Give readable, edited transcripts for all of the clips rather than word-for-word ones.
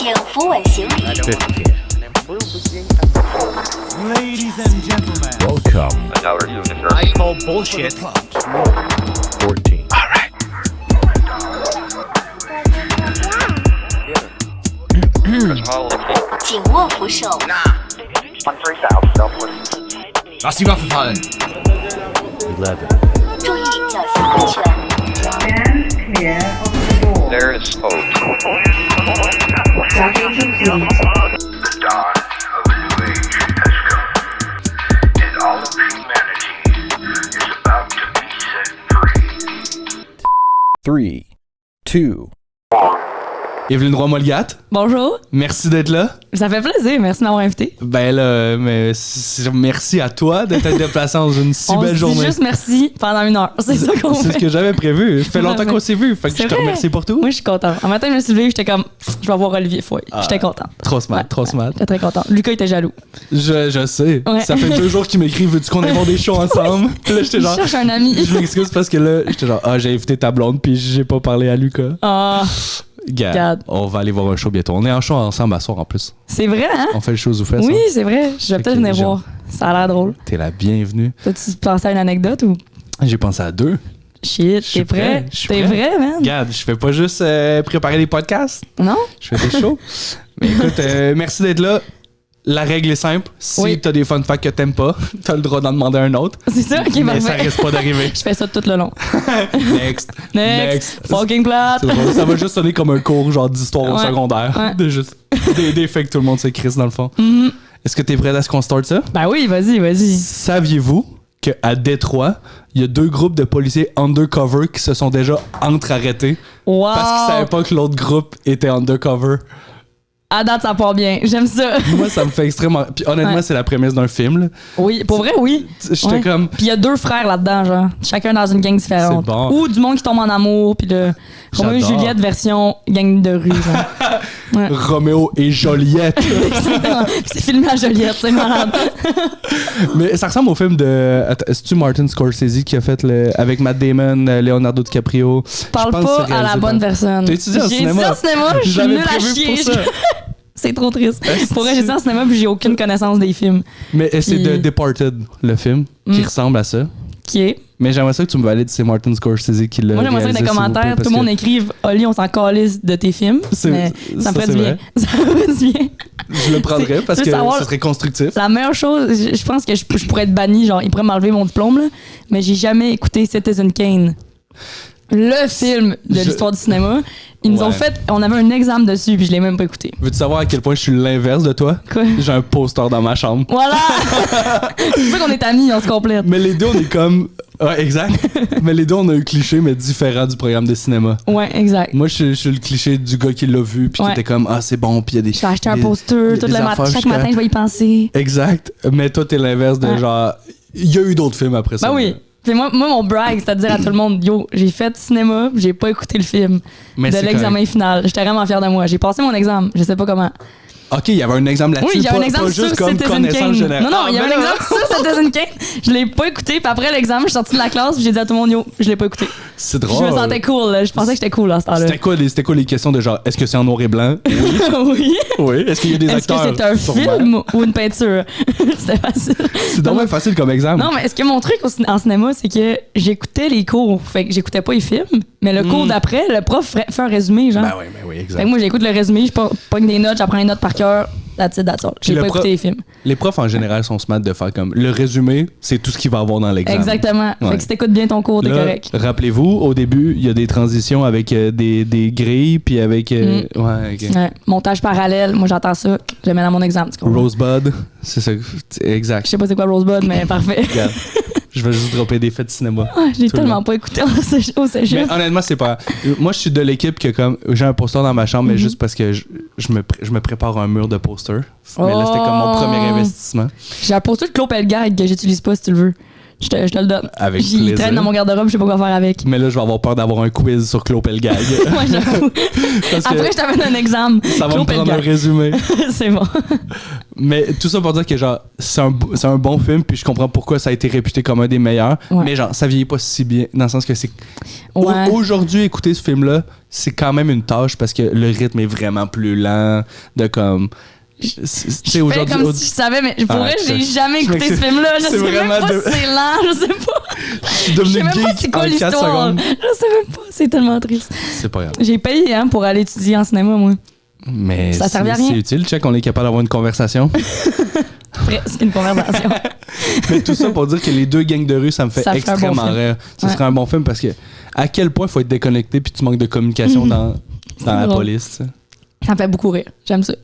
请扶稳行李。Ladies and gentlemen, Welcome. I call bullshit. 14. All right. 紧握扶手。 Lass die Waffe fallen. 11. 注意脚下安全。 Stand clear of the door. There is hope. Docking complete. The dawn of a new age has come, and all of humanity is about to be set free. 3, 2. Evelyne Roy-Molgat, Bonjour, merci d'être là. ça fait plaisir, merci de m'avoir invité. Ben là, merci à toi de t'être déplacé dans une si On belle se dit journée. juste merci pendant 1 heure, c'est ça qu'on C'est fait. ce que j'avais prévu. Ça fait longtemps Ouais, qu'on s'est vu, fait que c'est je te vrai. remercie pour tout. Moi, je suis contente. Un matin, je me suis levée, j'étais comme, je vais voir Olivier Foy. J'étais contente. Trop smart, Ouais, trop smart. J'étais très contente. Lucas était jaloux. Je sais. Ouais. Ça fait 2 jours qu'il m'écrit, veux-tu qu'on aille voir des shows ensemble? Puis là, j'étais Je genre, cherche un ami. je m'excuse parce que là, j'étais genre, j'ai invité ta blonde, puis j'ai pas parlé à Lucas. Ah, Gars, Regarde. on va aller voir un show bientôt. On est en show ensemble à soir en plus. c'est vrai, hein? On fait le show Zoufès. Oui, hein? c'est vrai. Je vais Fait peut-être que venir genre- voir. Ça a l'air drôle. T'es la bienvenue. Toi, tu pensais à une anecdote ou? J'ai pensé à 2. Shit, suis t'es prêt? prêt, je suis T'es prêt. vrai, man? Regarde, je fais pas juste préparer des podcasts. Non? Je fais des shows. Mais écoute, merci d'être là. La règle est simple. Si Oui. t'as des fun facts que t'aimes pas, t'as le droit d'en demander un autre. C'est ça? Ok, Mais ça parfait. risque pas d'arriver. Je fais ça tout le long. Next. Next. Fucking plate. C'est drôle. Ça va juste sonner comme un cours genre d'histoire au Ouais. secondaire. Ouais. De juste des faits que tout le monde s'écrit dans le fond. Mhm. Est-ce que t'es prêt à ce qu'on start ça? Ben oui, vas-y. Saviez-vous qu'à Détroit, il y a 2 groupes de policiers undercover qui se sont déjà entre-arrêtés Wow! parce qu'ils savaient pas que l'autre groupe était undercover? À date, ça part bien. J'aime ça. Moi, ça me fait extrêmement... Puis honnêtement, Ouais. c'est la prémisse d'un film, là. Oui, pour vrai, oui. J'étais Ouais. comme... Puis il y a 2 frères là-dedans, genre. Chacun dans une gang différente. C'est bon. Ou du monde qui tombe en amour, puis le Roméo et J'adore. Juliette version gang de rue, genre. Ouais. Roméo et Joliette. Exactement. Puis c'est filmé à Joliette, c'est malade. Mais ça ressemble au film de... Attends, est-ce-tu Martin Scorsese qui a fait avec Matt Damon, Leonardo DiCaprio? Parle Je pense que pas c'est à la réalisé bonne par- personne. T'as étudié en J'ai cinéma? étudié en cinéma, je suis J'avais nulle à prévu chier. pour ça. C'est trop triste. Est-ce Pour vrai, que- j'ai étudié en cinéma, puis j'ai aucune connaissance des films. Mais c'est Puis- The Departed, le film, qui ressemble à ça. Qui est? Mais j'aimerais ça que tu me valides, c'est Martin Scorsese qui l'a Moi, j'aimerais ça que réalisé, dans les s'il vous commentaires, plaît, tout le monde parce écrive Oli, on s'en calisse de tes films. C'est- Mais ça ça, me ferait c'est du bien. Ça me ferait du bien. que je le prendrais C'est- parce tu que veux savoir- ce serait constructif. La meilleure chose, je pense que je pourrais être banni, genre, ils pourraient m'enlever mon diplôme, là, mais j'ai jamais écouté Citizen Kane. Le film de Je- l'histoire du cinéma. Ils nous ont Ouais. fait, on avait un examen dessus, puis je l'ai même pas écouté. Veux-tu savoir à quel point je suis l'inverse de toi? Quoi? J'ai un poster dans ma chambre. Voilà! C'est pour ça qu'on est amis, on se complète. Mais les deux, on est comme... Ouais, exact. Mais les deux, on a un cliché, mais différent du programme de cinéma. Ouais, exact. Moi, je suis le cliché du gars qui l'a vu, puis qui Ouais. était comme, ah, c'est bon, puis il y a des... Je vais acheter un il y a- il y poster a tout des le matin. affaires Chaque jusqu'à- matin, je vais y penser. Exact. Mais toi, t'es l'inverse de Ouais. genre... Il y a eu d'autres films après ça. Ben oui. Puis moi, mon brag, c'est à dire à tout le monde, yo, j'ai fait cinéma, puis j'ai pas écouté le film Mais de c'est l'examen final. J'étais vraiment fière de moi. J'ai passé mon examen, je sais pas comment. OK, il y avait un exemple là-dessus, Oui, j'avais pas, un exemple pas sur juste comme Citizen connaissance Kane. générale. Non, Ah, il y avait ben un là. exemple sur Citizen Kane. Je l'ai pas écouté, puis après l'examen, je suis sortie de la classe, puis j'ai dit à tout le monde, yo, je l'ai pas écouté. C'est Puis drôle. je me sentais cool, là. Je pensais que j'étais cool à ce temps-là. C'était quoi les questions de genre, est-ce que c'est en noir et blanc? Oui. Oui. Est-ce qu'il y a des Est-ce que acteurs? c'est un Sûrement. film ou une peinture? C'était facile. C'est dommage facile comme exemple. Non, mais est-ce que mon truc en cinéma, c'est que j'écoutais les cours. Fait que j'écoutais pas les films, mais le cours d'après, le prof fait un résumé, genre. Ben oui, Fait exact. que moi, j'écoute le résumé, je pogne des notes, j'apprends les notes par cœur. That's it, that's all. J'ai le pas prof- écouté les films. Les profs en général sont smart de faire comme le résumé, c'est tout ce qu'il va avoir dans l'examen. Exactement. Ouais. Fait que si t'écoutes bien ton cours, t'es Là, correct. rappelez-vous, au début, il y a des transitions avec des grilles, puis avec. Ouais, ok. Ouais. Montage parallèle, moi j'entends ça, je le mets dans mon exemple. Tu comprends? Rosebud, c'est ça. Exact. Je sais pas c'est quoi Rosebud, mais parfait. Regarde, je vais juste dropper des faits de cinéma. Ah, j'ai Tout le tellement monde. pas écouté au Mais cégep. honnêtement, c'est pas. Moi, je suis de l'équipe que comme j'ai un poster dans ma chambre, mais juste parce que je me prépare un mur de poster. Mais là, c'était comme mon premier investissement. J'ai un poster de Claude Pelgag que j'utilise pas si tu le veux. Je te le donne. Avec J'y plaisir. traîne dans mon garde-robe, je sais pas quoi faire avec. Mais là, je vais avoir peur d'avoir un quiz sur Claude Pelgag. Ouais, j'avoue. Parce que Après, je t'amène un examen. ça va me prendre un résumé. C'est bon. Mais tout ça pour dire que genre c'est un bon film, puis je comprends pourquoi ça a été réputé comme un des meilleurs. Ouais. Mais genre ça vieillit pas si bien, dans le sens que c'est Ouais. aujourd'hui écouter ce film-là, c'est quand même une tâche parce que le rythme est vraiment plus lent, de comme tu sais Je fais aujourd'hui comme si je savais, mais pour vrai, j'ai jamais écouté ce film-là. Je sais même pas si c'est lent, je sais pas. je suis Je devenu sais même pas geek c'est quoi en 4 l'histoire. secondes. Je sais même pas, c'est tellement triste. C'est pas grave. J'ai payé pour aller étudier en cinéma, moi. Mais Ça servait à rien. c'est utile, check, on est capable d'avoir une conversation. Presque une conversation. Mais tout ça pour dire que les deux gangs de rue, ça me fait Ça fait un bon extrêmement film. rire. Ce Ouais. serait un bon film parce que à quel point il faut être déconnecté puis tu manques de communication dans la drôle. police. Tu sais. Ça me fait beaucoup rire. J'aime ça.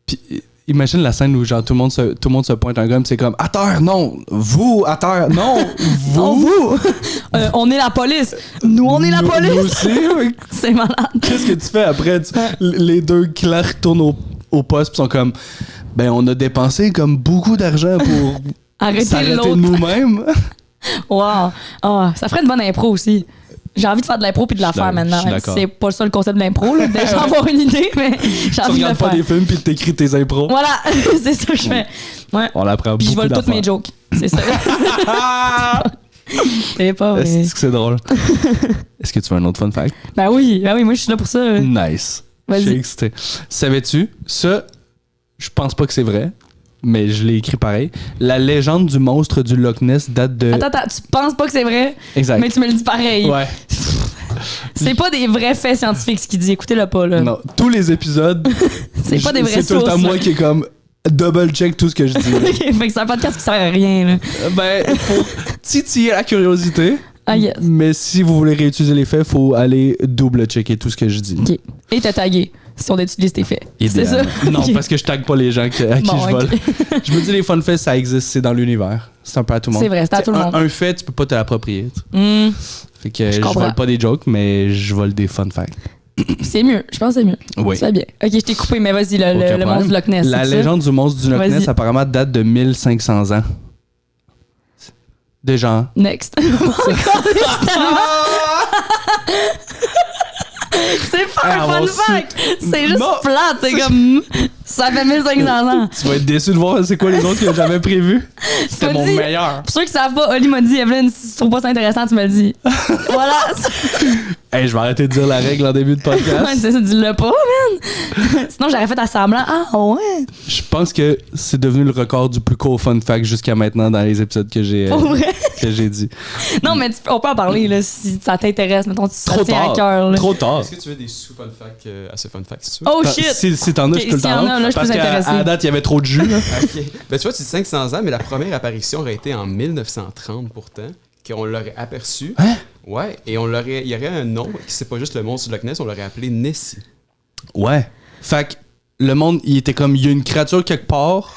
Puis imagine la scène où genre tout le monde se pointe un gun, c'est comme à terre, non, vous à terre, non, vous. Oh, vous! On est la police! Nous, on est la Nous police! aussi, ouais. C'est malade. Qu'est-ce que tu fais après? Les deux clairs retournent au poste pis sont comme ben on a dépensé comme beaucoup d'argent pour Arrêtez s'arrêter l'autre. nous-mêmes. Wow! Ah, ça ferait une bonne impro aussi. J'ai envie de faire de l'impro puis de la Je suis faire maintenant. je suis d'accord. C'est pas ça le concept de l'impro, là. Déjà avoir une idée, mais j'ai Tu envie de le regardes pas faire. des films puis t'écris tes impros. Voilà, c'est ça que je fais. Ouais. On l'apprend Puis je beaucoup vole toutes mes d'affaires. jokes. C'est ça. C'est pas vrai. Est-ce que c'est drôle? Est-ce que tu veux un autre fun fact? Ben oui, moi je suis là pour ça. Nice. Je suis Vas-y. excité. Savais-tu? Ça, je pense pas que c'est vrai, mais je l'ai écrit pareil. La légende du monstre du Loch Ness date de... Attends, tu penses pas que c'est vrai, Exact. mais tu me le dis pareil. Ouais. C'est pas des vrais faits scientifiques ce qu'il dit. Écoutez-le pas, là. Non, tous les épisodes, C'est pas des vraies c'est tout le sources. temps moi là. qui est comme double check tout ce que je dis. Ok, fait que c'est un podcast qui sert à rien, là. Ben, faut titiller la curiosité. Ah, yes. Mais si vous voulez réutiliser les faits, faut aller double checker tout ce que je dis. Ok. Et te taguer si on utilise tes faits. C'est ça? Idéalement. Non, Ok. parce que je tague pas les gens à qui Bon, je ok. vole. Je me dis les fun faits, ça existe, c'est dans l'univers. C'est un peu à tout le monde. C'est vrai, c'est à T'sais, tout le monde. Un fait, tu peux pas te l'approprier. Hmm, Fait que je comprends. vole pas des jokes, mais je vole des fun facts. c'est mieux. Je pense que c'est mieux. Oui. Ça va bien. Ok, je t'ai coupé, mais vas-y, Aucun le problème. monstre du Loch Ness. La c'est ça? légende du monstre du Loch Vas-y. Ness apparemment date de 1500 ans. Déjà. Next. C'est pas Ah, un on fun sait. fact! C'est juste Non. plate. C'est comme. Ça fait 1500 ans. Tu vas être déçu de voir c'est quoi les autres que j'avais prévu. C'était m'as mon dit- meilleur. Pour ceux qui savent pas, Oli m'a dit, Evelyn, si tu trouves pas ça intéressant, tu me le dis. Voilà. Hey, je vais arrêter de dire la règle en début de podcast. Ouais, c'est ça, dis-le pas, man. Sinon, j'aurais fait à semblant. Ah, ouais. Je pense que c'est devenu le record du plus court fun fact jusqu'à maintenant dans les épisodes que j'ai Pour vrai. que j'ai dit. Non, mais on peut en parler, là, si ça t'intéresse. Mettons, si ça Trop te tient tard. à cœur, là. Trop tard. Est-ce que tu veux des sous-fun facts à ce fun fact, si tu veux? Oh, Enfin, shit. Si t'en as, Ok, je peux le s'il y en t'en a, là, je Parce peux qu'à t'intéresser. à la date, il y avait trop de jus. Là. Ok. Ben, tu vois, tu dis 500 ans, mais la première apparition aurait été en 1930 pourtant, qu'on l'aurait aperçu. Hein? Ouais, et il y aurait un nom, c'est pas juste le monstre du Loch Ness, on l'aurait appelé Nessie. Ouais. Fait que le monde, il était comme, il y a une créature quelque part,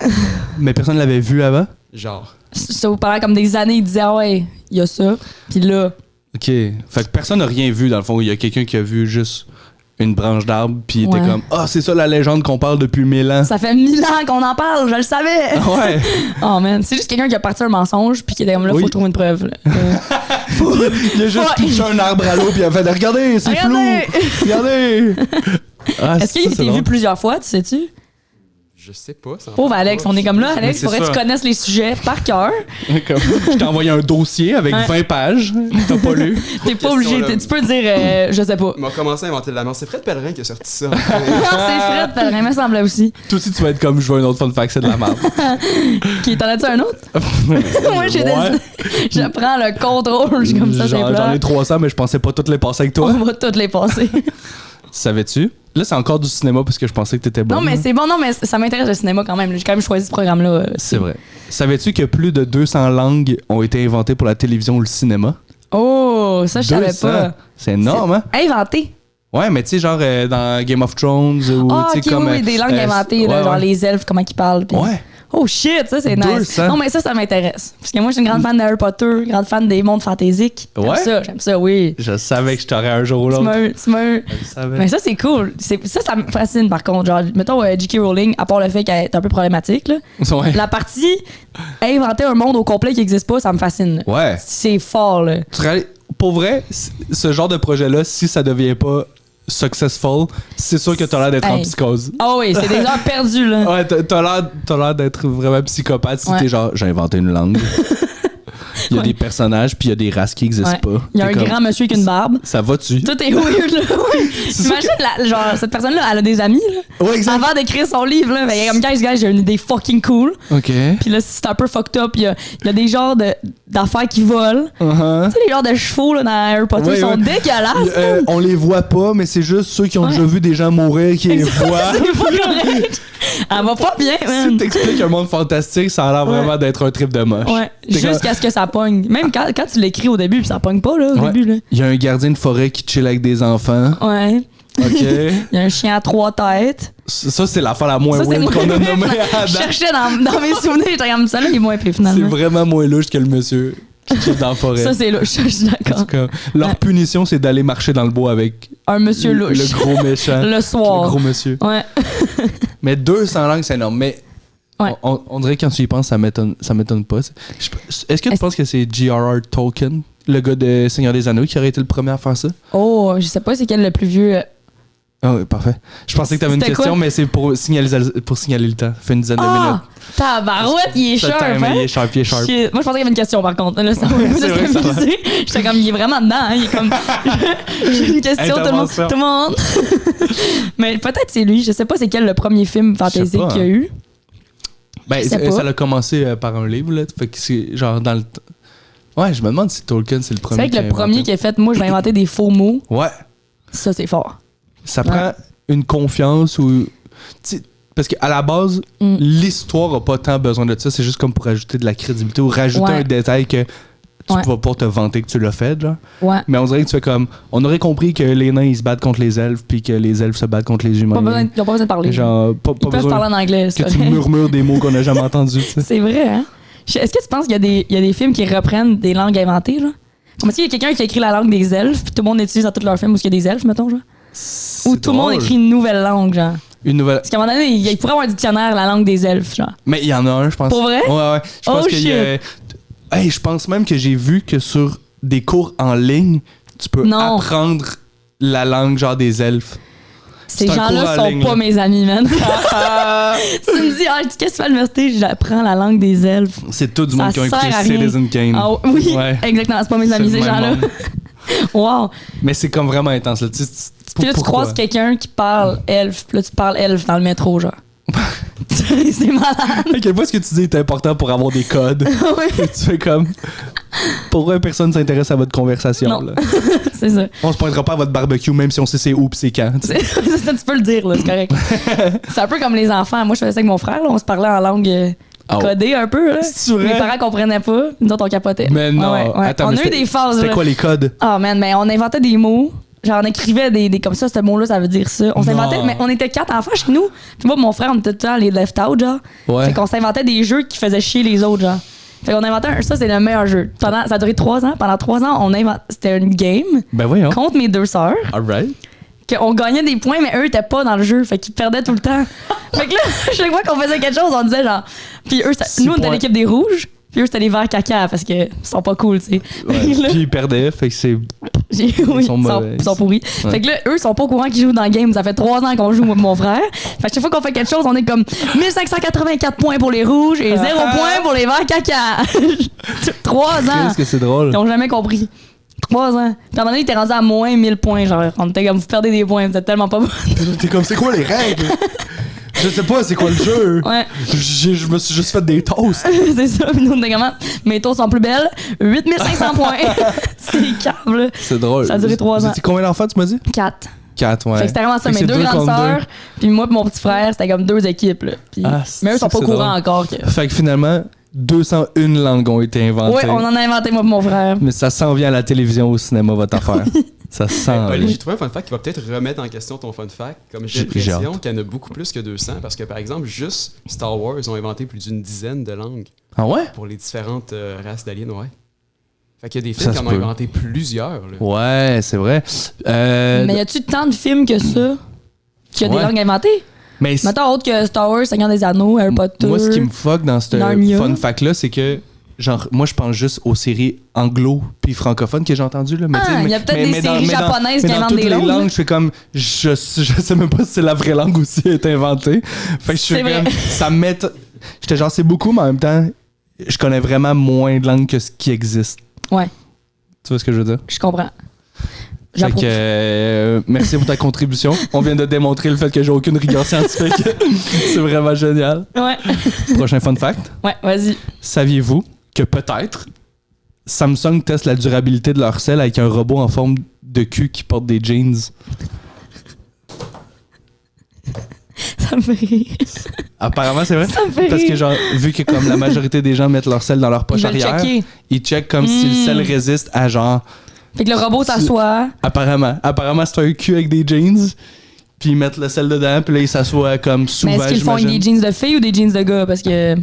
mais personne l'avait vu avant. Genre. Ça vous parlait comme des années, il disait, ah ouais, il y a ça. Puis là, OK. Fait que personne n'a rien vu, dans le fond. Il y a quelqu'un qui a vu juste une branche d'arbre, puis il était Ouais. comme, ah, c'est ça la légende qu'on parle depuis 1000 ans. ça fait 1000 ans qu'on en parle, je le savais. Ouais. Oh man, c'est juste quelqu'un qui a parti un mensonge puis qui était comme là, Oui. faut trouver une preuve. Là. Il a juste Ouais. touché un arbre à l'eau, puis il a fait, regardez, c'est Regardez! flou. Regardez. Ah, Est-ce qu'il a ça, été c'est vu drôle. plusieurs fois, tu sais-tu? Je sais pas. ça en Pauvre parle Alex, pas. on est comme là, Mais Alex, c'est faudrait que ça. tu connaisses les sujets par cœur. Comme, je t'ai envoyé un dossier avec Ouais. 20 pages. T'as pas lu. T'es pas obligé, question, là. tu peux dire, je sais pas. Il m'a commencé à inventer de la mort. C'est Fred Pellerin qui a sorti ça. Non, c'est Fred, Pellerin, me semblait aussi. Toi aussi, tu vas être comme, je veux un autre fun fact, c'est de la merde. Qui t'en as-tu un autre? Moi, j'ai Ouais. décidé. Je prends le contrôle, je suis comme ça, c'est J'en plat. ai 300, mais je pensais pas toutes les passer avec toi. On va toutes les passer. Savais-tu? Là, c'est encore du cinéma parce que je pensais que t'étais bon. Non, mais c'est bon, non, mais ça m'intéresse le cinéma quand même. J'ai quand même choisi ce programme-là. C'est vrai. Savais-tu que plus de 200 langues ont été inventées pour la télévision ou le cinéma? Oh, ça, je savais 200. pas. C'est énorme, hein? Inventé. Ouais, mais tu sais, genre dans Game of Thrones ou Ah, tu ok, sais, comme. oui, des langues inventées, là, ouais, genre ouais. les elfes, comment ils parlent. puis- Ouais. Oh shit, ça c'est nice. 200. Non, mais ça m'intéresse. Parce que moi, je suis une grande fan d'Harry Potter, grande fan des mondes fantaisiques. Ouais? J'aime ça, oui. Je savais que je t'aurais un jour ou Tu l'autre. m'as. Je savais. Mais ça, c'est cool. Ça me fascine par contre. Genre, mettons, J.K. Rowling, à part le fait qu'elle est un peu problématique, là, Ouais. la partie inventer un monde au complet qui n'existe pas, ça me fascine. Ouais. C'est fort, là. Pour vrai, ce genre de projet-là, si ça devient pas successful, c'est sûr que t'as l'air d'être en Hey. psychose. Ah oui, c'est des gens perdus, là. Ouais, t'as l'air d'être vraiment psychopathe si Ouais. t'es genre, j'ai inventé une langue. Il y a Ouais. des personnages, puis il y a des races qui n'existent Ouais. pas. Il y a T'es un comme, grand monsieur avec une barbe. Ça va-tu? Tout est weird, là. Oui. C'est sûr T'imagines, genre, cette personne-là, elle a des amis, là. Ouais, exact. Avant d'écrire son livre, là. Mais comme, guys, j'ai une idée fucking cool. OK. Puis là, c'est un peu fucked up. Il y a des genres d'affaires qui volent. Uh-huh. Tu sais, les genres de chevaux, là, dans Harry Potter, Ouais, sont ouais. dégueulasses. man. On les voit pas, mais c'est juste ceux qui ont Ouais. déjà vu des gens mourir qui les voient. C'est pas correct. Elle va pas bien, Si man. t'expliques un monde fantastique, ça a l'air Ouais. vraiment d'être un trip de moche. Ouais, T'es jusqu'à ce que ça pogne. Même quand tu l'écris au début, puis ça pogne pas, là, au Ouais. début, là. Il y a un gardien de forêt qui chill avec des enfants. Ouais. OK. Il y a un chien à 3 têtes. Ça, c'est l'affaire la moins Ça, c'est weird moins qu'on a pire. nommée à Je date. cherchais dans mes souvenirs, j'étais comme ça, là, il est moins pire, C'est finalement. vraiment moins louche que le monsieur qui chill dans la forêt. Ça, c'est louche, je suis En d'accord. tout cas, leur Ouais. punition, c'est d'aller marcher dans le bois avec Un monsieur louche. le gros méchant. Le soir. Le gros monsieur. Ouais. Mais 200 langues, c'est énorme. Mais Ouais. on dirait que quand tu y penses, ça m'étonne pas. Est-ce que tu penses que c'est J.R.R. Tolkien, le gars de Seigneur des Anneaux, qui aurait été le premier à faire ça? Oh, je sais pas c'est quel le plus vieux. Ah oui, parfait. Je pensais que t'avais une C'était question, quoi? mais c'est pour signaler le temps. Ça fait une dizaine de minutes. Ah! Tabarouette, il est Ça sharp, time, hein? il est sharp, il est sharp. Shit. Moi, je pensais qu'il y avait une question, par contre. Là, ça m'a un peu C'est vrai, ça va. déstabilisé. J'étais comme, il est vraiment dedans, hein? Il est comme, j'ai une question, tout Intervention. le monde. Mais peut-être c'est lui. Je sais pas c'est quel le premier film fantasy pas, qu'il y a hein. eu. Ben, Je sais pas. ça a commencé par un livre, là. Fait que c'est genre dans le. Ouais, je me demande si Tolkien, c'est le C'est premier. vrai que qui a le premier inventé. qui a fait, moi, je vais inventer des faux mots. Ouais. Ça, c'est fort. Ça prend une confiance ou. Tu sais, parce qu'à la base, l'histoire a pas tant besoin de ça. C'est juste comme pour ajouter de la crédibilité ou rajouter Ouais. un détail que tu Ouais. vas pas te vanter que tu l'as fait, genre. Ouais. Mais on dirait que tu fais comme. On aurait compris que les nains ils se battent contre les elfes puis que les elfes se battent contre les humains. Ils n'ont pas besoin de parler. Genre, pas Ils peuvent besoin parler en anglais. c'est que tu correct. murmures des mots qu'on n'a jamais entendus. tu sais. C'est vrai, hein? Est-ce que tu penses qu'il y a des films qui reprennent des langues inventées, genre? Comme s'il y a quelqu'un qui a écrit la langue des elfes, puis tout le monde utilise dans tous leurs films où il y a des elfes, mettons, genre? Ou C'est tout le monde drôle. écrit une nouvelle langue, genre? Une nouvelle. Parce qu'à un moment donné, il pourrait avoir un dictionnaire, la langue des elfes, genre. Mais il y en a un, je pense. Pour vrai? Ouais, ouais. Je pense Oh, qu'il y a. Hey, je pense même que j'ai vu que sur des cours en ligne, tu peux Non. apprendre la langue genre des elfes. Ces C'est un gens-là cours en sont ligne, pas là. mes amis, man. Tu me dis, ah, qu'est-ce que tu fais à l'université? J'apprends la langue des elfes. C'est tout du Ça monde qui ont écouté sert à rien. Citizen Kane. Ah oui, Ouais. exactement. C'est pas mes amis, C'est ces le même gens-là. monde. Wow. Mais c'est comme vraiment intense. Là. Puis là, tu Pourquoi? croises quelqu'un qui parle elfe. Puis là, tu parles elfe dans le métro, genre. C'est malade. À quel point ce que tu dis est important pour avoir des codes? Oui. Tu fais comme. Pourquoi personne s'intéresse à votre conversation? Non. Là? C'est ça. On se pointera pas à votre barbecue, même si on sait c'est où pis c'est quand. tu sais. C'est ça, tu peux le dire, là, c'est correct. C'est un peu comme les enfants. Moi, je faisais ça avec mon frère, là, on se parlait en langue Oh. codée un peu. Là. C'est vrai? Mes parents comprenaient pas, nous autres, on capotait. Mais non. Ouais, ouais. Attends, On mais a eu des phases. C'était là. quoi les codes? Ah, man, mais on inventait des mots. Genre, on écrivait des comme ça, ce mot-là, ça veut dire ça. On s'inventait, Non. mais on était 4 enfants chez nous. Puis moi, mon frère, on était tout le temps les left out, genre. Ouais. Fait qu'on s'inventait des jeux qui faisaient chier les autres, genre. Fait qu'on inventait ça, c'est le meilleur jeu. Ça a duré 3 ans. Pendant 3 ans, c'était une game Ben voyons. contre mes 2 sœurs. Alright. Qu'on gagnait des points, mais eux étaient pas dans le jeu. Fait qu'ils perdaient tout le temps. Fait que là, chaque fois qu'on faisait quelque chose, on disait genre. Puis eux, Six nous, on était points. l'équipe des rouges. Puis eux, c'était les verts caca parce que sont pas cool, tu sais. Ouais. Fait que là, Puis ils perdaient, fait que c'est. oui, sont ils sont, mauvais. ils sont pourris. Ouais. Fait que là, eux, ils sont pas au courant qu'ils jouent dans le game. Ça fait 3 ans qu'on joue, moi et mon frère. Fait que chaque fois qu'on fait quelque chose, on est comme 1584 points pour les rouges et 0 points pour les verts caca. 3 ans. Qu'est-ce que c'est drôle? Ils ont jamais compris. 3 ans. Puis à un moment donné, il était rendu à moins 1000 points. Genre, on était comme, vous perdez des points, vous êtes tellement pas bon. T'es comme, c'est quoi les règles? Je sais pas, c'est quoi le jeu? Ouais. Je me suis juste fait des toasts. C'est ça. Puis nous, on était comment? Mes taux sont plus belles. 8500 points. C'est câble. C'est drôle. Ça a duré 3 ans. C'était combien d'enfants, tu m'as dit? 4. 4, ouais. Fait que c'était vraiment ça. Fait que Mes c'est 2 deux grandes contre sœurs, puis moi et mon petit frère, c'était comme 2 équipes. Là. Puis- Ah, mais eux sont pas au c'est courant drôle. encore. Que... Fait que finalement, 201 langues ont été inventées. Ouais, on en a inventé, moi et mon frère. Mais ça s'en vient à la télévision, au cinéma, votre affaire. Ça sent. Oli, j'ai trouvé un fun fact qui va peut-être remettre en question ton fun fact. Comme j'ai J'ai l'impression qu'il y en a beaucoup plus que 200 parce que, par exemple, juste Star Wars ont inventé plus d'une dizaine de langues Ah ouais? pour les différentes races d'aliens, ouais. Fait qu'il y a des Ça films qui se en ont peut. inventé plusieurs. Là. Ouais, c'est vrai. Mais y a-tu tant de films que ça qui a des Ouais. langues inventées? Mais Mettons autre que Star Wars, Seigneur des Anneaux, Harry Potter. moi, ce qui me fuck dans ce Narnia. fun fact-là, c'est que, genre, moi, je pense juste aux séries anglo puis francophones que j'ai entendues, là. Mais, Ah, tu sais, il y a peut-être des séries mais japonaises mais qui dans inventent toutes des les langues. langues, je fais comme, je sais même pas si c'est la vraie langue ou si elle est inventée. Fait que je C'est suis vrai. comme, ça me met. J'étais genre, c'est beaucoup, mais en même temps, je connais vraiment moins de langues que ce qui existe. Ouais, Tu vois ce que je veux dire? je comprends. Fait J'approuve. que, merci pour ta contribution. On vient de démontrer le fait que j'ai aucune rigueur scientifique. C'est vraiment génial. Ouais. Prochain fun fact. Ouais, vas-y. Saviez-vous que peut-être Samsung teste la durabilité de leur sel avec un robot en forme de cul qui porte des jeans? Ça me fait rire. Apparemment, c'est vrai. Ça me fait Parce que, rire. genre, vu que comme la majorité des gens mettent leur sel dans leur poche Ils veulent arrière, checker. ils checkent comme si le sel résiste à genre. Fait que le robot s'assoit. Apparemment, c'est un cul avec des jeans. Puis ils mettent le sel dedans, puis là, ils s'assoient comme souvent. Mais est-ce qu'ils le font avec des jeans de filles ou des jeans de gars? Parce que y a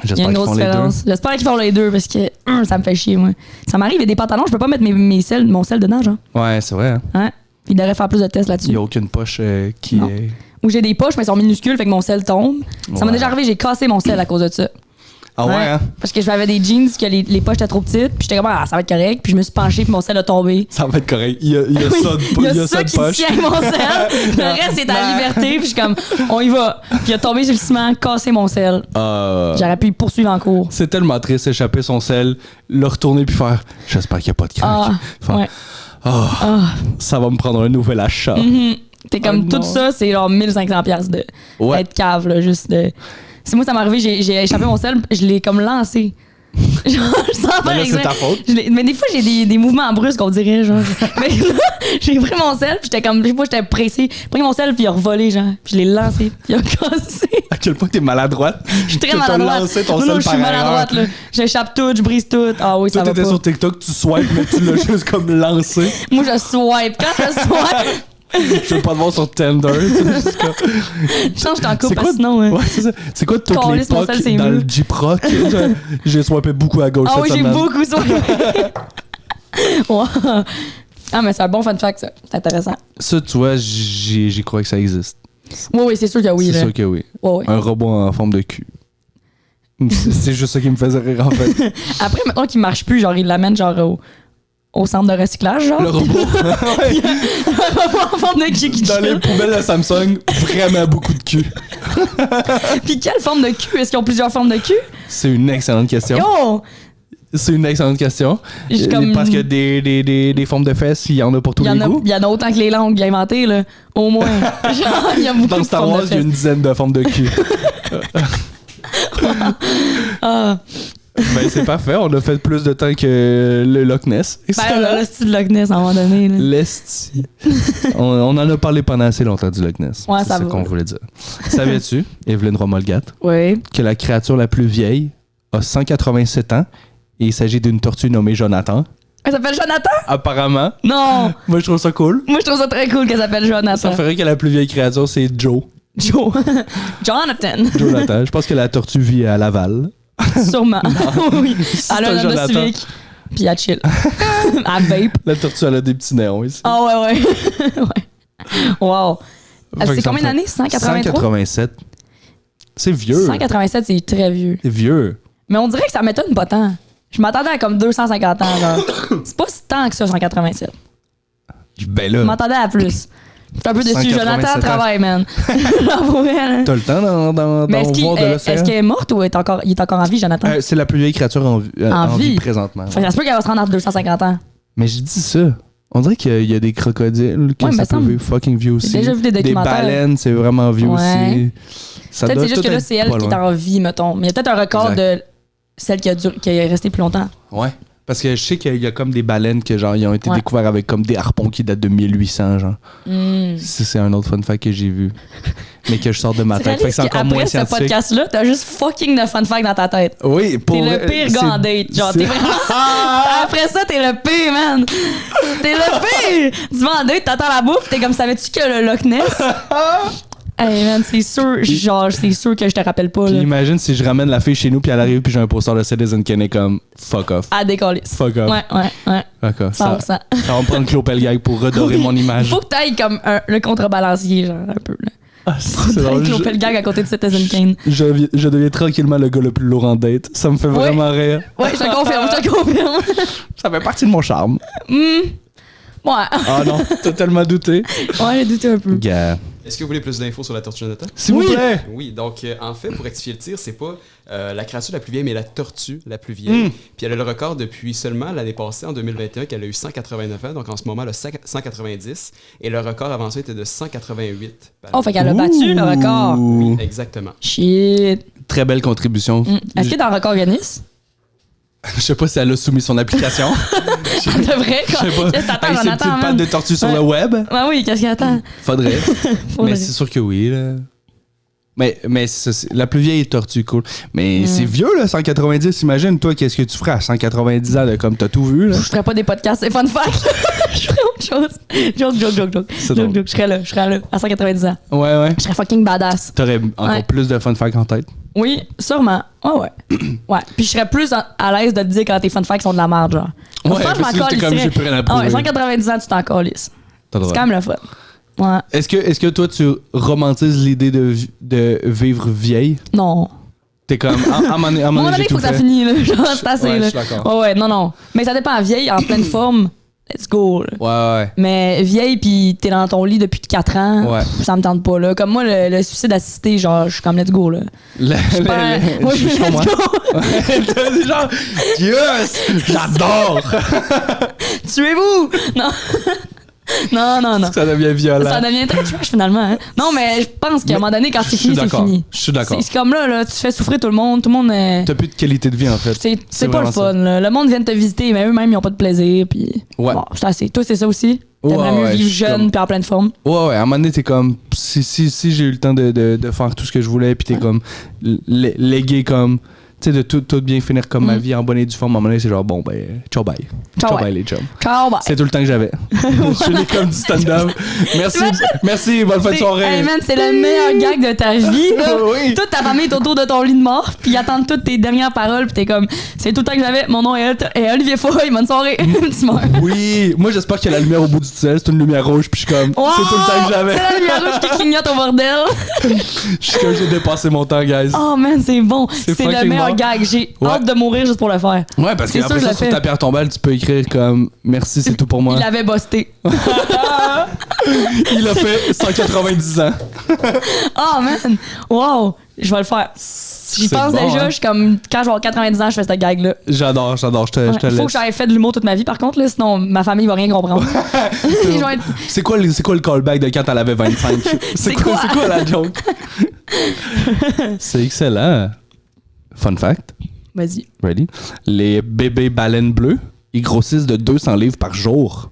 J'espère une qu'ils grosse font les deux. différence. J'espère qu'ils font les deux parce que ça me fait chier, moi. Ça m'arrive, il y a des pantalons, je peux pas mettre mon sel dedans, genre. Ouais, c'est vrai. Hein. Hein? Il devrait faire plus de tests Il là-dessus. n'y a aucune poche qui Non. est. Ou j'ai des poches, mais elles sont minuscules, fait que mon sel tombe. Ça m'a Ouais. déjà arrivé, j'ai cassé mon sel à cause de ça. Ah ouais, hein? Parce que j'avais des jeans que les poches étaient trop petites, puis j'étais comme, ah, ça va être correct, puis je me suis penchée, puis mon sel a tombé. Ça va être correct. Il y a Oui, ça de, il y a il y a ça ça de qui poche. tient mon sel. Le reste est à liberté, puis je suis comme, on y va. Puis il a tombé sur le ciment, cassé mon sel. J'aurais pu le poursuivre en cours. C'est tellement triste, échapper son sel, le retourner puis faire j'espère qu'il n'y a pas de crack. Ah, Faire, ouais. Ça va me prendre un nouvel achat. T'es comme, Ah, tout non. ça, c'est genre 1500$ de Ouais. être cave, là, juste de. C'est moi, ça m'est arrivé, j'ai échappé mon sel, je l'ai comme lancé. Genre, sans Mais faire là, c'est exprès. ta faute. Mais des fois, j'ai des mouvements brusques, on dirait, genre. Mais là, j'ai pris mon sel, puis j'étais comme, je sais pas, j'étais pressée. J'ai pris mon sel, puis il a revolé, genre. Puis je l'ai lancé, puis il a cassé. À quel point t'es maladroite. Je suis très Que t'as maladroite. lancé ton non, sel je suis par maladroite, là. erreur. J'échappe tout, je brise tout. Ah oui, Toi, ça va t'étais pas. sur TikTok, tu swipes, mais tu l'as juste comme lancé. Moi, je swipe. Quand je swipe, Je veux pas te voir sur Tinder. je change en couple, C'est quoi- parce que sinon. hein. Ouais, c'est ça. C'est quoi toutes les Calisse, mon pocs sel, c'est dans mieux. le J-Proc? J'ai swipé beaucoup à gauche Ah oui, cette j'ai semaine. beaucoup swipé. Wow. Ah, mais c'est un bon fun fact, ça. C'est intéressant. Ça, tu vois, j'y crois que ça existe. Oui, c'est sûr que oui. C'est là. sûr que oui. Ouais, ouais. Un robot en forme de cul. C'est juste ça qui me faisait rire, en fait. Après, maintenant qu'il marche plus, genre, il l'amène genre au centre de recyclage, genre. Le robot. Ouais. Un robot en forme de cul qui Dans les chill. poubelles de Samsung, vraiment beaucoup de cul. Puis quelle forme de cul? Est-ce qu'ils ont plusieurs formes de cul? C'est une excellente question. Yo! C'est une excellente question. Je comme- Parce que des formes de fesses, il y en a pour tous les goûts. Il y en a autant que les langues qu'il a inventées, là. Au moins. Genre, il y a beaucoup Dans de Star formes Wars, de il y a fesses. une dizaine de formes de cul. Ah. Ben, c'est parfait. On a fait plus de temps que le Loch Ness. Ben, là, le style Loch Ness, à un moment donné, là. L'esti. on en a parlé pendant assez longtemps du Loch Ness. Ouais, c'est ça ça va. qu'on voulait dire. Savais-tu, Evelyne Romolgat, Oui. que la créature la plus vieille a 187 ans et il s'agit d'une tortue nommée Jonathan? Elle s'appelle Jonathan? Apparemment. Non! Moi, je trouve ça cool. Moi, je trouve ça très cool qu'elle s'appelle Jonathan. Ça ferait que la plus vieille créature, c'est Joe. Joe. Jonathan. Jonathan. Je pense que la tortue vit à Laval. Sûrement. oui. C'est Elle a un un Honda Jonathan. Civic. Puis elle chill. Elle vape. La tortue, elle a des petits néons ici. Ah ouais, ouais. ouais. Wow. Fait que C'est ça me combien fait- d'années? 183? 187. C'est vieux. 187, c'est très vieux. C'est vieux. Mais on dirait que ça m'étonne pas tant. Je m'attendais à comme 250 ans, genre. C'est pas si tant que ça, 187. Ben Je là, m'attendais à plus. Je suis un peu déçu. 187 Jonathan ans. travaille, man. Genre pour elle, hein. t'as le temps d'en Mais est-ce voir de est-ce l'océan? qu'elle est morte ou il est encore en vie, Jonathan? C'est la plus vieille créature en En vie vie. présentement. Fait que ça se peut qu'elle va se rendre à 250 ans. Mais j'ai dit ça. On dirait qu'il y a des crocodiles que Ouais, ça me peut semble. vivre fucking vieux aussi. J'ai déjà vu des documentaires. baleines, c'est vraiment vieux Ouais. aussi. Ça Peut-être doit c'est juste tout que là, être c'est elle pas qui est loin. en vie, mettons. Mais il y a peut-être un record Exact. de celle qui est restée plus longtemps. Ouais. Parce que je sais qu'il y a comme des baleines que genre ils ont été Ouais. découverts avec comme des harpons qui datent de 1800 genre. Ça, c'est un autre fun fact que j'ai vu. Mais que je sors de ma Tu tête. Fait que réalises c'est encore moins qu'après ce scientifique. podcast-là, t'as juste fucking de fun fact dans ta tête. Oui, pour T'es le pire gars en date. Genre, t'es vraiment... Après ça, t'es le pire, man. T'es le pire. Tu vas en date, t'attends la bouffe, t'es comme, savais-tu que le Loch Ness? Hey, man, c'est sûr, genre, c'est sûr que je te rappelle pas, Puis là. imagine si je ramène la fille chez nous puis elle arrive puis j'ai un poster de Citizen Kane est comme fuck off. À décoller. Fuck off. Ouais. Fuck off. Ça 100%. va me prendre Claude Pelgag pour redorer mon image. Faut que t'ailles comme le contrebalancier, genre, un peu, là. Ah, Faut c'est que drôle. t'ailles Claude Pelgag à côté de Citizen Kane. Je deviens tranquillement le gars le plus lourd en date. Ça me fait vraiment rire. Ouais, je te confirme. Ça fait partie de mon charme. Ouais. Ah non, t'as tellement douté. Ouais, j'ai douté un peu. Gars. Est-ce que vous voulez plus d'infos sur la tortue Jonathan? S'il vous plaît. Oui, donc en fait, pour rectifier le tir, c'est pas la créature la plus vieille, mais la tortue la plus vieille. Puis elle a le record depuis seulement l'année passée, en 2021, qu'elle a eu 189 ans. Donc en ce moment, elle a 190. Et le record avant ça était de 188. Oh, fait qu'elle a battu le record. Ouh. Exactement. Shit. Très belle contribution. Est-ce que dans le record Guinness? Je sais pas si elle a soumis son application. De vrai? Je sais pas. Qu'est-ce que t'attends, Hey, ces Jonathan, petites pattes man? de tortue sur Ouais. le web. Ouais, oui, qu'est-ce qu'il attend? Faudrait. Faudrait. Mais c'est sûr que oui, là. Mais la plus vieille tortue, cool. Mais c'est vieux, là, 190. Imagine, toi, qu'est-ce que tu ferais à 190 ans, là, comme t'as tout vu, là? Je ferais pas des podcasts, c'est fun fact. Je ferais autre chose. Joke. C'est drôle. Je serais là, à 190 ans. Ouais. Je serais fucking badass. T'aurais encore Ouais. plus de fun fact en tête. Oui, sûrement. Ouais. Ouais. Puis je serais plus à l'aise de te dire quand tes fun facts sont de la merde, genre. Ouais, Je pense que je parce que m'en t'es comme, calisserais. j'ai plus rien à Ah prouver. ouais, 190 ans, tu t'en calisses. T'as le C'est droit. quand même le fun. Ouais. Est-ce que toi, tu romantises l'idée de vivre vieille? Non. T'es comme, à un moment donné, À un moment donné, j'ai il faut tout que ça fait. finisse, là. Genre, c'est assez, Ouais, là. je suis d'accord. Ouais, non. Mais ça dépend. Vieille, en pleine forme, let's go, là. Ouais. Mais vieille, pis t'es dans ton lit depuis 4 ans, Ouais. ça me tente pas, là. Comme moi, le suicide assisté, genre, je suis comme let's go, là. Moi, Moi, je je comprends. let's go. T'es genre, yes! J'adore! Tuez-vous! Non. Non. Ça devient violent. Ça devient très trash, finalement. Hein. Non, mais je pense qu'à un moment donné, quand c'est Je suis fini, c'est d'accord. fini. Je suis d'accord. C'est comme là, tu fais souffrir tout le monde. T'as plus de qualité de vie, en fait. C'est pas le vraiment fun. Là. Le monde vient te visiter, mais eux-mêmes, ils ont pas de plaisir. Puis Ouais. bon, c'est assez. Toi, c'est ça aussi? T'aimerais mieux Ouais, je vivre suis jeune comme- puis en pleine forme? Ouais, à un moment donné, t'es comme, si j'ai eu le temps de faire tout ce que je voulais, puis t'es comme, légué comme, tu sais, de tout bien finir comme ma vie en bonne et due forme, à un moment donné, c'est genre, bon, ben, ciao bye. Ciao, Bye, ouais. les chums. Ciao, bye. C'est tout le temps que j'avais. Je finis comme du stand-up. Merci, bonne fin de soirée. Hey man, c'est le meilleur gag de ta vie. Là. Oui. Toute ta famille est autour de ton lit de mort, puis ils attendent toutes tes dernières paroles, puis t'es comme, c'est tout le temps que j'avais. Mon nom est Olivier Foy, bonne soirée. Tu meurs. Oui, moi j'espère qu'il y a la lumière au bout du tunnel, c'est une lumière rouge, puis je suis comme, Wow! c'est tout le temps que j'avais. C'est la lumière rouge qui clignote au bordel. Je suis comme, j'ai dépassé mon temps, guys. Oh man, c'est bon. C'est le fucking meilleur bon. gag. J'ai Ouais. hâte de mourir juste pour le faire. Ouais, parce que C'est après sûr, je ça, le sur fais. ta pierre tombale, tu peux écrire comme, merci, c'est tout pour moi. Il avait busté. Il a fait 190 ans. Oh man. Wow. Je vais le faire. J'y C'est pense bon, déjà. hein? Je suis comme, quand je vais avoir 90 ans, je fais cette gag-là. J'adore, je te Il laisse. faut que j'aille fait de l'humour toute ma vie, par contre, là, sinon ma famille va rien comprendre. Ils vont être- C'est quoi le callback de quand elle avait 25? C'est quoi? C'est quoi la joke? C'est excellent. Fun fact. Vas-y. Ready? Les bébés baleines bleues, ils grossissent de 200 livres par jour.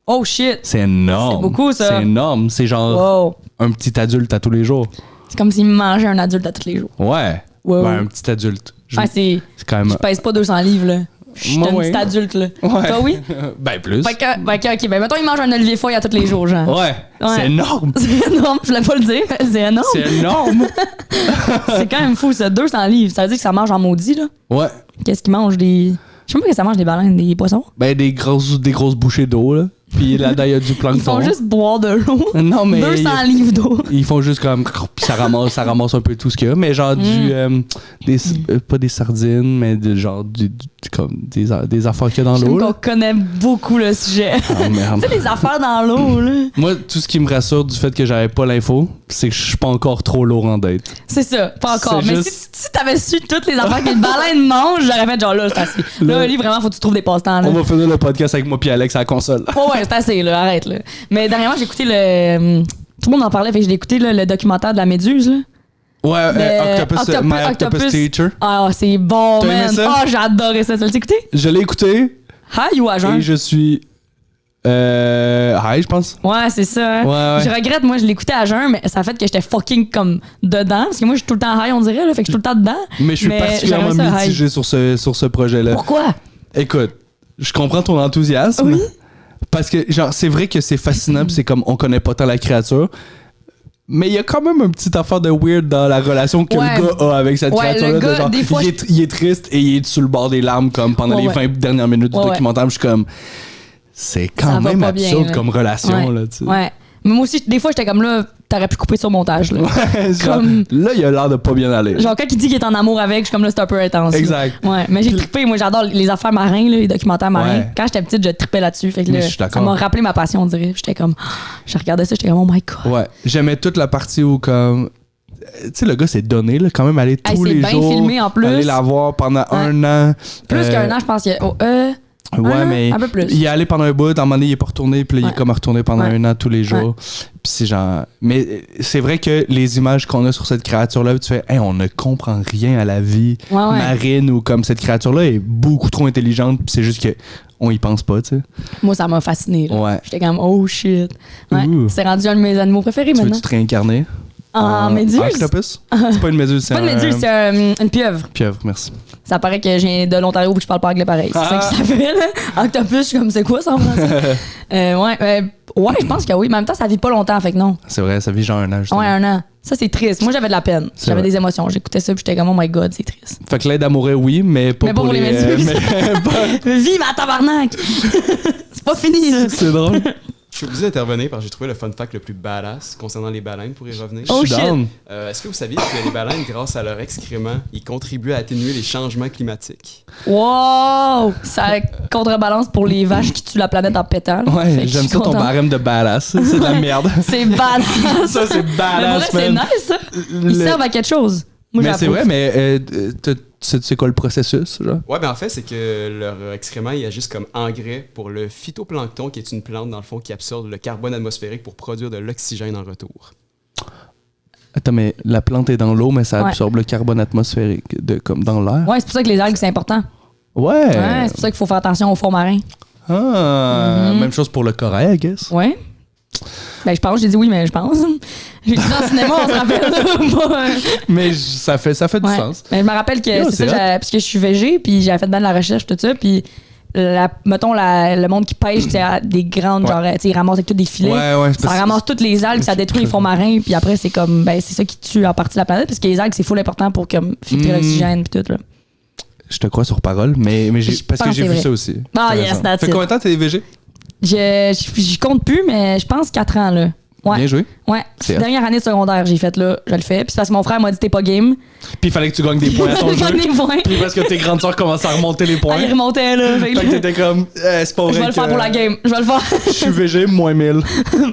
Oh shit. C'est énorme. C'est beaucoup, ça. C'est énorme. C'est genre Wow. un petit adulte à tous les jours. C'est comme s'ils mangeaient un adulte à tous les jours. Ouais. Wow. Ben, un petit adulte. Ouais, c'est. C'est quand même. Je pèse pas 200 livres, là. Je suis Moi, une ouais. petite adulte, là. Ouais. Toi, oui? Ben, plus. Fait que, ok, ben mettons, ils mangent un Olivier Foy à tous les jours, genre. Ouais. Ouais. C'est énorme. C'est énorme, je voulais pas le dire, mais c'est énorme. C'est énorme. C'est quand même fou, ça. 200 livres. Ça veut dire que ça mange en maudit, là. Ouais. Qu'est-ce qu'ils mangent? Je sais pas que ça mange des baleines, des poissons. Ben, des grosses bouchées d'eau, là. Puis là-dedans, il y a du plancton. Ils font juste boire de l'eau. Non, mais. 200 livres d'eau. Ils font juste comme. Puis ça ramasse un peu tout ce qu'il y a. Mais genre pas des sardines, mais genre comme des affaires qu'il y a dans J'aime l'eau. qu'on là. connaît beaucoup le sujet. Ah, merde. Tu sais, les affaires dans l'eau, là. Moi, tout ce qui me rassure du fait que j'avais pas l'info, c'est que je suis pas encore trop lourd en date. C'est ça, pas encore. C'est Mais juste- si t'avais su toutes les affaires que les baleines mangent, j'aurais fait genre là, c'est assez. Là, Oli, vraiment, faut que tu trouves des passe-temps, là. On va faire le podcast avec moi puis Alex à la console. Ouais, c'est assez, là, arrête, là. Mais dernièrement, j'ai écouté le. Tout le monde en parlait, fait que j'ai écouté là, le documentaire de la Méduse, là. Ouais, de- My Octopus Teacher. Ah, c'est bon, T'as aimé man. ça? Ah, j'ai adoré ça. Tu l'as écouté? Je l'ai écouté Hi ou à jeun? et je suis. High, je pense. Ouais, c'est ça. Hein. Ouais. Je regrette, moi, je l'écoutais à jeun, mais ça a fait que j'étais fucking comme dedans. Parce que moi, je suis tout le temps high, on dirait, là. Fait que je suis tout le temps dedans. Mais je suis particulièrement j'aimerais ça high. mitigé sur ce projet-là. Pourquoi? Écoute, je comprends ton enthousiasme. Oui. Parce que, genre, c'est vrai que c'est fascinant, pis c'est comme on connaît pas tant la créature. Mais il y a quand même une petite affaire de weird dans la relation que Ouais. le gars a avec cette Ouais, créature-là. le de gars, genre, des fois, il est triste et il est sur le bord des larmes comme pendant Ouais, les ouais. 20 dernières minutes du Ouais, ouais. documentaire. Je suis comme, c'est Ça quand va même pas bien, absurde là. comme relation. Ouais. Là, tu sais. Ouais. Mais moi aussi, des fois, j'étais comme là, t'aurais pu couper sur le montage, là. Ouais, genre, Comme- là, il a l'air de pas bien aller. Genre, quand il dit qu'il est en amour avec, je suis comme là, c'est un peu intense. là. Exact. Ouais, mais j'ai trippé. Moi, j'adore les affaires marins, là, les documentaires marins. Ouais. Quand j'étais petite, je trippais là-dessus. Fait que Mais là, je suis ça d'accord. m'a rappelé ma passion, on dirait. J'étais comme, je regardais ça, j'étais comme, oh my god. Ouais, j'aimais toute la partie où comme tu sais le gars s'est donné là, quand même aller tous c'est les bien jours filmé en plus. aller la voir pendant un an. Plus qu'un an, je pense qu'il y a. Ouais, un an, mais un peu plus. il est allé pendant un bout, à un moment donné, il est pas retourné, puis là, il Ouais. est comme retourné pendant Ouais. un an tous les jours. Puis c'est genre mais c'est vrai que les images qu'on a sur cette créature là, tu fais hey, on ne comprend rien à la vie Ouais, ouais. marine ou comme cette créature là est beaucoup trop intelligente, puis c'est juste que on y pense pas, tu sais. Moi, ça m'a fasciné. Là. Ouais. J'étais comme, oh shit. Ouais. Ouh. C'est rendu un de mes animaux préférés Tu maintenant. veux-tu te réincarner? En méduse. Octopus? C'est pas une méduse, c'est C'est pas une méduse, c'est une pieuvre. pieuvre, merci. Ça paraît que je viens de l'Ontario où je parle pas anglais pareil. C'est ça que ça fait, là. Octopus, je suis comme, c'est quoi ça en français? Ouais, je pense que oui. Mais en même temps, ça vit pas longtemps, fait que non. C'est vrai, ça vit genre un an, justement. Ouais, un an. Ça, c'est triste. Moi, j'avais de la peine. C'est J'avais vrai. des émotions. J'écoutais ça, puis j'étais comme, oh my god, c'est triste. Fait que l'aide à mourir, oui, mais pas Mais pas pour pour les méduses. Vie, ma tabarnak! C'est pas fini, là. C'est drôle. Je suis obligé d'intervenir parce que j'ai trouvé le fun fact le plus badass concernant les baleines pour y revenir. Oh, Je suis shit. down. Est-ce que vous saviez que les baleines, grâce à leur excrément, ils contribuent à atténuer les changements climatiques? Wow! Ça contrebalance pour les vaches qui tuent la planète en pétant. là. Fait Ouais, que je j'aime suis ça ton contente. barème de badass. C'est de la merde. C'est badass. Ça, c'est Mais badass, vrai, c'est man. nice, ça. Ils Le- servent à quelque chose. Moi, Mais c'est j'approuve. vrai, mais c'est quoi le processus, genre? Ouais, ben en fait, c'est que leur excrément, il agissent comme engrais pour le phytoplancton, qui est une plante, dans le fond, qui absorbe le carbone atmosphérique pour produire de l'oxygène en retour. Attends, mais la plante est dans l'eau, mais ça Ouais. absorbe le carbone atmosphérique comme dans l'air. Ouais, c'est pour ça que les algues, c'est important. Ouais. Ouais, c'est pour ça qu'il faut faire attention aux fonds marins. Ah, même chose pour le corail, I guess. Ouais. Ben, je pense, j'ai dit oui, mais je pense. J'ai dit dans le cinéma, on se rappelle. Pas, Mais ça fait du ouais. sens. Mais je me rappelle que Yo, c'est ça, c'est hot. parce que je suis végé, puis j'avais fait bien de la recherche, tout ça, puis mettons, le monde qui pêche, tu sais, à des grandes, Ouais. genre, tu sais, ils ramassent avec tous des filets. Ouais, c'est Ça parce- ramasse toutes les algues, ça détruit les fonds marins, puis après, c'est comme, ben, c'est ça qui tue en partie la planète, parce que les algues, c'est full important pour comme, filtrer l'oxygène, puis tout, là. Je te crois sur parole, mais Je parce que pense j'ai que vu c'est ça vrai. aussi. Ah, T'as yes, raison. that's Fait it. combien de temps t'es VG? Je compte plus, mais je pense 4 ans, là. Ouais. Bien joué. Ouais. C'est hot. Dernière année de secondaire, j'ai fait là, je le fais. Puis c'est parce que mon frère m'a dit t'es pas game. Puis il fallait que tu gagnes des points à ton Je jeu. gagne des points. Puis parce que tes grandes sœurs commençaient à remonter les points. Ah, il remontait là. Fait que Fait que t'étais comme, c'est pas vrai je vais le que faire pour la game. Je vais le faire. Je suis VG, moins 1000.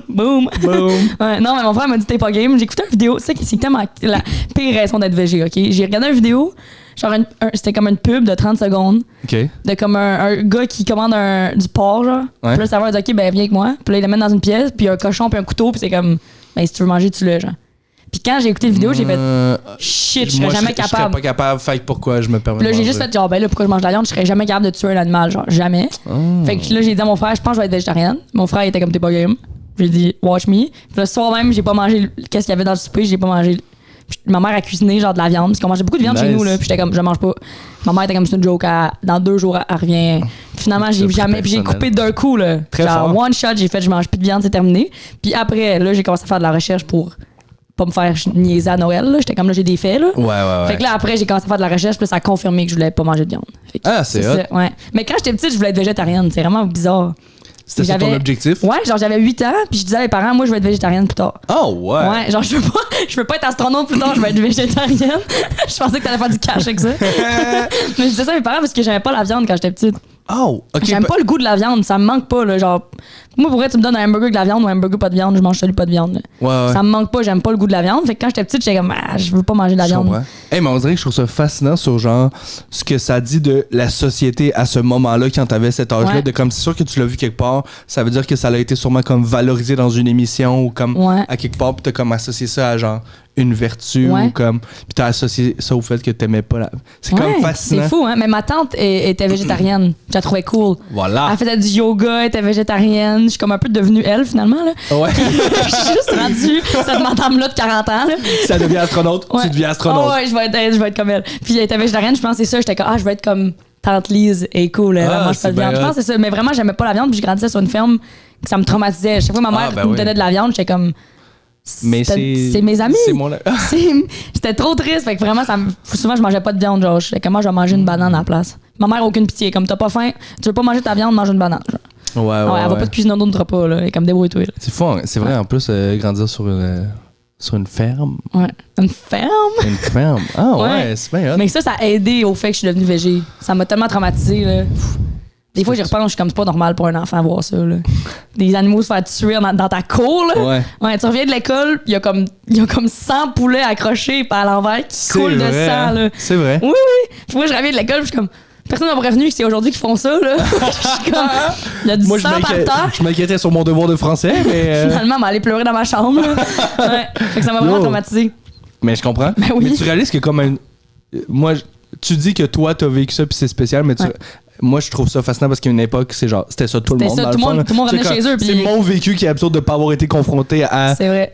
Boom. Boom. Ouais, non, mais mon frère m'a dit t'es pas game. J'ai écouté une vidéo. Tu sais, c'est tellement la pire raison d'être VG, OK? J'ai regardé une vidéo. Genre, c'était comme une pub de 30 secondes. OK. De comme un gars qui commande du porc, genre. Ouais. Puis là, ça va, il dit, OK, ben viens avec moi. Puis là, il l'amène dans une pièce. Puis il y a un cochon, puis un couteau. Puis c'est comme, ben si tu veux manger, tu l'as, genre. Puis quand j'ai écouté la vidéo, j'ai fait, shit, je serais jamais Je serais capable. pas capable, fait que pourquoi je me permets Puis là, de j'ai juste manger? fait genre, ben là, pourquoi je mange de la viande? Je serais jamais capable de tuer un animal, genre, jamais. Fait que là, j'ai dit à mon frère, je pense que je vais être végétarienne. Mon frère, il était comme, t'es pas game. J'ai dit, watch me. Puis le soir même, j'ai pas mangé qu'est-ce qu'il y avait dans le souper, j'ai pas mangé. Puis ma mère a cuisiné genre de la viande, parce qu'on mangeait beaucoup de viande chez Nice. nous, là. Puis j'étais comme, je mange pas. Ma mère était comme, c'est une joke, dans 2 jours, elle revient. Puis finalement, j'ai C'est jamais. Puis j'ai personnel. coupé d'un coup, là. Très genre, fort. one shot, j'ai fait, je mange plus de viande, c'est terminé. Puis après, là, j'ai commencé à faire de la recherche pour pas me faire niaiser à Noël, là. J'étais comme, là, j'ai des faits, là. Ouais. Fait que là, après, j'ai commencé à faire de la recherche, puis là, ça a confirmé que je voulais pas manger de viande. Fait que Ah, c'est hot. ça, ouais. Mais quand j'étais petite, je voulais être végétarienne. C'est vraiment bizarre. C'était ça ton J'avais- objectif? Ouais, genre j'avais 8 ans, puis je disais à mes parents, moi, je veux être végétarienne plus tard. Oh, ouais. Ouais, genre je veux pas être astronaute plus tard, je veux être végétarienne. Je pensais que t'allais faire du cash avec ça. Mais je disais ça à mes parents parce que j'aimais pas la viande quand j'étais petite. Oh, ok. J'aime pas le goût de la viande, ça me manque pas, là. Genre, moi, pour vrai, tu me donnes un hamburger avec de la viande ou un hamburger pas de viande, je mange celui pas de viande. Là. Ouais. Ça me manque pas, j'aime pas le goût de la viande. Fait que quand j'étais petite, j'étais comme, je veux pas manger de la Je viande. comprends. Hey, mais on dirait que je trouve ça fascinant sur genre ce que ça dit de la société à ce moment-là quand t'avais cet âge-là. Ouais. De comme c'est sûr que tu l'as vu quelque part, ça veut dire que ça a été sûrement comme valorisé dans une émission ou comme Ouais. à quelque part, puis t'as comme associé ça à genre une vertu Ouais. ou comme. Puis t'as associé ça au fait que t'aimais pas la. C'est comme Ouais, fascinant. c'est fou, hein? Mais ma tante était végétarienne. Je la trouvais cool. Voilà. Elle faisait du yoga, elle était végétarienne. Je suis comme un peu devenue elle, finalement. Là. Ouais. Je suis juste rendue cette madame-là de 40 ans. Là. Si elle devient astronaute, Ouais. tu deviens astronaute. Oh, ouais, je vais être comme elle. Puis elle était végétarienne, je pense que c'est ça. J'étais comme, je vais être comme tante Lise, elle est cool, elle mange c'est pas de viande. bien Je pense que c'est ça. Mais vraiment, j'aimais pas la viande, puis je grandissais sur une ferme que ça me traumatisait. Chaque fois que ma mère ben me oui. donnait de la viande, j'étais comme. Mais C'est mes amis. C'est mon. J'étais trop triste. Fait que vraiment, souvent, je mangeais pas de viande. Genre, j'étais comme, moi, je vais manger une banane à la place. Ma mère a aucune pitié. Comme, t'as pas faim, tu veux pas manger ta viande, mange une banane. Genre. Ouais, Elle va pas te cuisiner d'autres repas. Là. Elle est comme, débrouille-toi. Là. C'est fou, hein. C'est vrai, en plus, grandir sur une ferme. Ouais. Une ferme. Une ferme. Ah ouais, c'est bien hot. Mais ça a aidé au fait que je suis devenue végé. Ça m'a tellement traumatisée. Là. Pff. Des fois, j'y repense, je suis comme, c'est pas normal pour un enfant de voir ça. Là. Des animaux se faire tuer dans ta cour. Là. Ouais. Tu reviens de l'école, il y a comme 100 poulets accrochés par l'envers qui coulent de sang. Là. C'est vrai. Oui. Puis moi, je reviens de l'école, je suis comme, personne m'a prévenu que c'est aujourd'hui qu'ils font ça. Là. Je suis comme, il y a du Moi, sang par terre. je m'inquiétais sur mon devoir de français, mais. Finalement, elle m'a allé pleurer dans ma chambre. Là. Ouais. Fait que ça m'a vraiment traumatisé. Mais je comprends. Ben oui. Mais tu réalises que comme un. Moi, tu dis que toi, t'as vécu ça puis c'est spécial, mais moi, je trouve ça fascinant parce qu'à une époque, c'est genre, c'était ça tout le monde. C'était ça, dans tout le monde revenait C'est chez eux. C'est mon vécu qui est absurde de pas avoir été confronté à C'est vrai.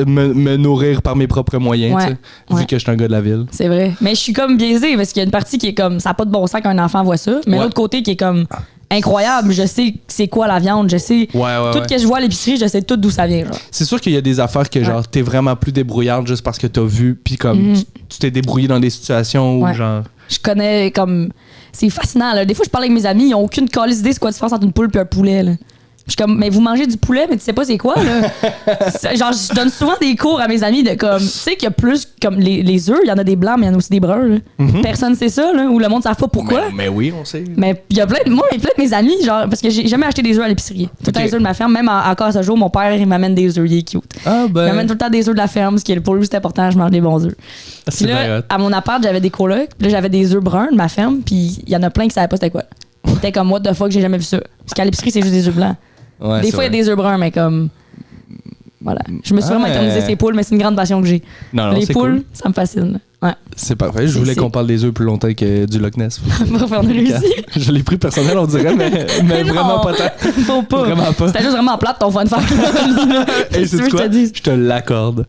me nourrir par mes propres moyens, Ouais. tu sais, vu que je suis un gars de la ville. C'est vrai. Mais je suis comme biaisée parce qu'il y a une partie qui est comme, ça n'a pas de bon sens qu'un enfant voit ça. Mais Ouais. l'autre côté qui est comme, incroyable. Je sais c'est quoi la viande. Je sais. Tout ce que je vois à l'épicerie, je sais tout d'où ça vient. Genre. C'est sûr qu'il y a des affaires que genre t'es vraiment plus débrouillarde juste parce que t'as vu puis comme tu t'es débrouillé dans des situations où genre je connais comme c'est fascinant là. Des fois je parle avec mes amis, ils ont aucune calice idée c'est quoi la différence entre une poule et un poulet là. Je suis comme mais vous mangez du poulet mais tu sais pas c'est quoi là. Genre je donne souvent des cours à mes amis de comme tu sais qu'il y a plus comme les œufs, il y en a des blancs mais il y en a aussi des bruns là. Personne sait ça là ou le monde ne sait pas pourquoi. mais oui, on sait. Mais il y a plein de mes amis, genre, parce que j'ai jamais acheté des œufs à l'épicerie. Tout le temps les œufs de ma ferme, même encore à ce jour, mon père, il m'amène des œufs, il est cute. Ah ben. Il m'amène tout le temps des œufs de la ferme, ce qui est pour lui, c'est important, je mange des bons œufs. Puis là, à mon appart, j'avais des colocs, puis là, j'avais des œufs bruns de ma ferme, puis il y en a plein qui savaient pas c'était quoi. C'était comme, what the fuck, j'ai jamais vu ça. Parce qu'à l'épicerie, c'est juste des œufs blancs. Ouais, des fois, il y a des œufs bruns, mais comme. Voilà. Je me suis vraiment internalisé ces poules, mais c'est une grande passion que j'ai. Non, les poules, cool. ça me fascine. Ouais. C'est parfait. Je voulais qu'on parle des œufs plus longtemps que du Loch Ness. Pour faire une réussite. Je l'ai pris personnel, on dirait, mais non, vraiment pas tant. Faut pas. Vraiment pas. C'était juste vraiment plate ton fun fact. Et c'est quoi? Je te l'accorde.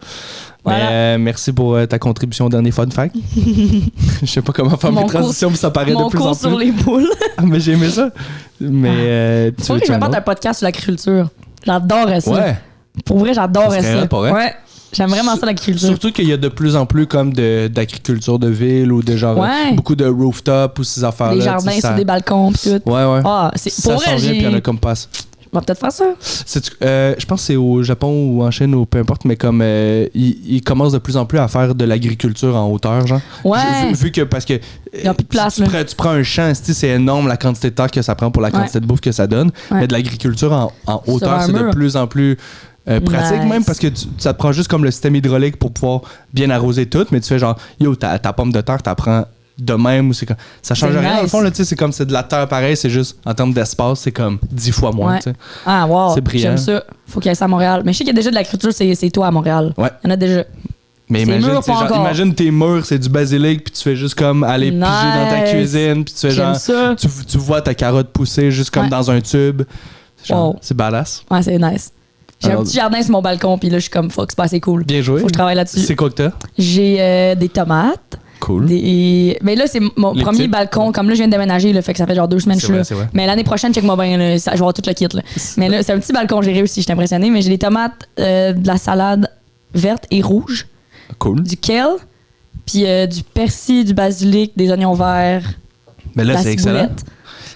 Voilà. Mais merci pour ta contribution au dernier fun fact. Je sais pas comment faire mes transitions, mais ça paraît de plus en plus. Sur les poules. Mais j'ai aimé ça. Mais tu veux que je me porte un podcast sur l'agriculture. J'adorerais ça. Ouais. Pour vrai, j'adorerais ça. Pas vrai? Ouais. J'aime vraiment ça l'agriculture. Surtout qu'il y a de plus en plus comme d'agriculture de ville ou de genre beaucoup de rooftop ou ces affaires-là. Des jardins sur des balcons pis tout. Ouais. Ah, ça s'en vient puis il y en a comme passe. On va peut-être faire ça. Je pense que c'est au Japon ou en Chine ou peu importe, mais comme ils commencent de plus en plus à faire de l'agriculture en hauteur, genre. Ouais. Vu que parce que il y a plus de place. Tu prends un champ, c'est énorme la quantité de terre que ça prend pour la quantité de bouffe que ça donne. Mais de l'agriculture en hauteur, c'est de plus en plus pratique même parce que ça te prend juste comme le système hydraulique pour pouvoir bien arroser tout, mais tu fais genre ta pomme de terre, t'apprends de même ou c'est comme ça change rien dans le fond là, tu sais, c'est comme c'est de la terre pareil, c'est juste en termes d'espace c'est comme 10 fois moins, tu sais. Ah wow, c'est brillant. J'aime ça. Faut qu'il y ait ça à Montréal. Mais je sais qu'il y a déjà de l'agriculture, c'est toi à Montréal. Ouais. Il y en a déjà. Mais imagine tes murs, c'est du basilic, puis tu fais juste comme aller piger dans ta cuisine, puis tu fais genre tu vois ta carotte pousser juste comme dans un tube. Genre, c'est badass. Ouais, c'est nice. J'ai un petit jardin sur mon balcon, puis là, je suis comme, fuck, c'est pas assez cool. Bien joué. Faut que je travaille là-dessus. C'est quoi que t'as? J'ai des tomates. Cool. Mais là, c'est mon premier balcon. Comme là, je viens de déménager, là, fait que ça fait genre 2 semaines que je suis là. Mais l'année prochaine, check-moi bien, là, je vais avoir tout le kit. Là. Mais là, c'est un petit balcon, j'ai réussi, je suis impressionnée. Mais j'ai des tomates, de la salade verte et rouge. Cool. Du kale, puis du persil, du basilic, des oignons verts. Mais là, c'est excellent.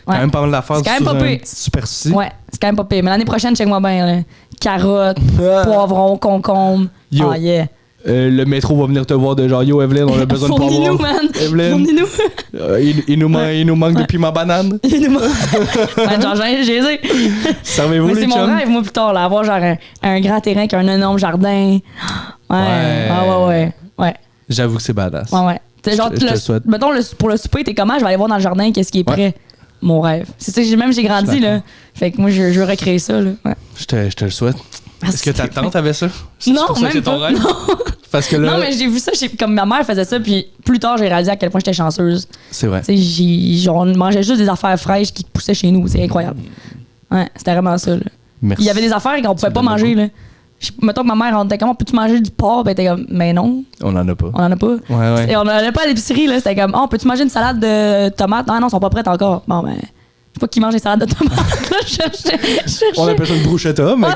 Ouais. Quand même pas mal d'affaires sur un petit superficie. Ouais, c'est quand même pas pire. Mais l'année prochaine, check-moi bien. Là. Carottes, poivrons, concombres. Yo. Ah, yeah. Le métro va venir te voir de genre yo Evelyn, on a besoin de poivrons. Fournis-nous, man. Evelyn, Fournis-nous. il nous manque de piment banane. Ouais, genre, j'ai Servez-vous les chums. C'est mon rêve, moi, plus tard, là, avoir genre un grand terrain avec un énorme jardin. Ouais. J'avoue que c'est badass. Ouais. Genre, je te le souhaite. Mettons, pour le souper, t'es comment? Je vais aller voir dans le jardin qu'est-ce qui est prêt. Mon rêve. C'est ça que j'ai grandi, là. Fait que moi, je veux recréer ça, là. Ouais. Je te le souhaite. Est-ce que ta tante avait ça? C'est Non, pour ça que même c'est ton pas. rêve? Non. Parce que là, Non, mais j'ai vu ça, comme ma mère faisait ça, puis plus tard, j'ai réalisé à quel point j'étais chanceuse. c'est vrai. Tu sais, on mangeait juste des affaires fraîches qui poussaient chez nous. C'est incroyable. Ouais, c'était vraiment ça, là. Merci. Il y avait des affaires qu'on pouvait pas manger, là. Mettons que ma mère, on était comme, peux-tu manger du porc? Ben, elle était comme, mais non, On en a pas. on en a pas. Ouais. Et on n'allait pas à l'épicerie, là. C'était comme, peux-tu manger une salade de tomates? Non, ils sont pas prêtes encore. Bon, ben, je sais pas qui mange des salades de tomates. Là, je cherchais. On appelle ça une bruschetta, mais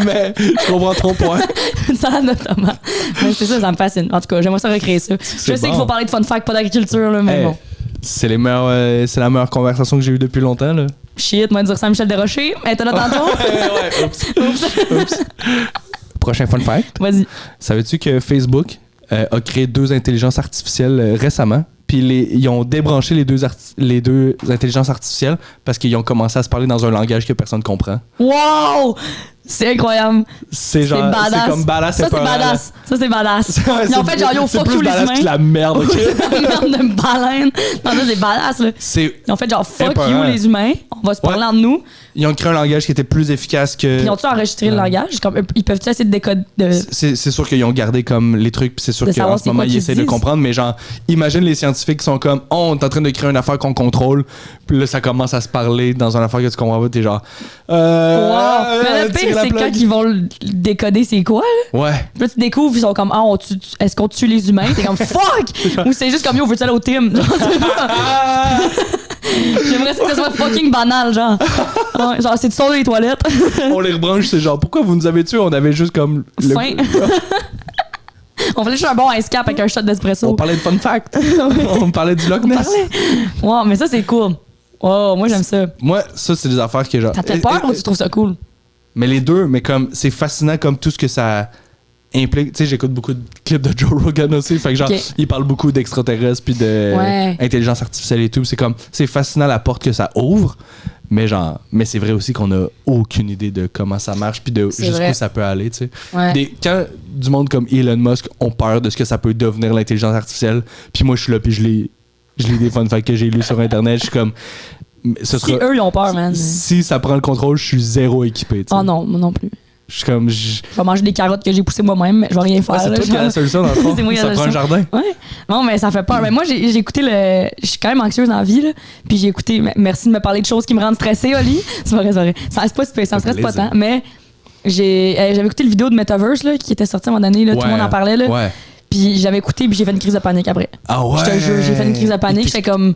mais je comprends ton point. Une salade de tomates. Mais c'est ça, ça me fascine. En tout cas, j'aimerais ça recréer ça. Je sais bon. qu'il faut parler de fun fact, pas d'agriculture, là, mais Hey, bon. c'est la meilleure conversation que j'ai eue depuis longtemps, là. Shit, moi, dire Saint-Michel Desrochers. Elle était là tantôt. ouais, oups. Prochain fun fact. Vas-y. Savais-tu que Facebook a créé 2 intelligences artificielles récemment? Puis ils ont débranché les deux intelligences artificielles parce qu'ils ont commencé à se parler dans un langage que personne comprend. Wow! C'est incroyable. C'est genre, badass. c'est comme badass. Ça, c'est épeurant, là. badass. Ça, c'est badass. Ouais, Ils ont fait genre, yo, c'est fuck plus tous les badass humains. que la merde, ok? La merde de baleine. Non, ça, c'est badass, là. C'est Ils ont fait genre, fuck épeurant. you, les humains. On va se parler entre nous. Ils ont créé un langage qui était plus efficace que. Ils ont-tu enregistré le langage? Comme, ils peuvent-tu essayer de décoder? C'est sûr qu'ils ont gardé comme les trucs, puis c'est sûr De qu'en savoir ce c'est moment, quoi ils qu'ils essaient de disent. comprendre, mais genre, imagine les scientifiques qui sont comme, on est en train de créer une affaire qu'on contrôle, puis là, ça commence à se parler dans une affaire que tu comprends pas, t'es genre. Wow! Mais le tirer pire, la c'est plug. quand ils vont le décoder, c'est quoi, là? Ouais. Puis là, tu découvres, ils sont comme, est-ce qu'on tue les humains? T'es comme, fuck! Ou c'est juste comme, yo, veux-tu aller au team? Genre, c'est pas- J'aimerais ça que ça soit fucking banal, genre. Ouais, genre, c'est de sauver les toilettes. On les rebranche, c'est genre, pourquoi vous nous avez tués? On avait juste comme. Fin. On faisait juste un bon ice cap avec un shot d'espresso. On parlait de fun fact. On parlait du Loch Ness. Wow, mais ça, c'est cool. Wow, moi, j'aime ça. Moi, ça, c'est des affaires que genre. Ça te fait peur ou tu trouves ça cool? Mais les deux, mais comme, c'est fascinant comme tout ce que ça implique. Tu sais, j'écoute beaucoup de clips de Joe Rogan aussi. Fait que genre, Ok. il parle beaucoup d'extraterrestres puis de Ouais. intelligence artificielle et tout. C'est comme, c'est fascinant la porte que ça ouvre. Mais genre, mais c'est vrai aussi qu'on a aucune idée de comment ça marche puis de C'est jusqu'où vrai. ça peut aller, tu sais. Ouais. Quand du monde comme Elon Musk ont peur de ce que ça peut devenir l'intelligence artificielle, puis moi je suis là puis je lis des fun facts que j'ai lus sur internet, je suis comme ce Si sera eux, ils ont peur, man. si ça prend le contrôle, je suis zéro équipé, tu sais. Oh non, moi non plus. Je suis comme Je vais manger des carottes que j'ai poussées moi-même, mais je vais rien faire. c'est là, toi qui as genre. la solution dans le fond. C'est moi qui ai la Ça prend un solution. jardin. Ouais. Non, mais ça fait peur. Mais moi, j'ai écouté le. Je suis quand même anxieuse dans la vie, là. Puis j'ai écouté. Merci de me parler de choses qui me rendent stressée, Oli. C'est pas vrai, c'est vrai. Ça me stresse pas plaisir. tant. Mais j'avais écouté le vidéo de Metaverse, là, qui était sorti à un moment donné, là. Tout le monde en parlait, là. Ouais. Puis j'avais écouté, puis j'ai fait une crise de panique après. Ah ouais. Je te jure, j'ai fait une crise de panique. J'étais comme.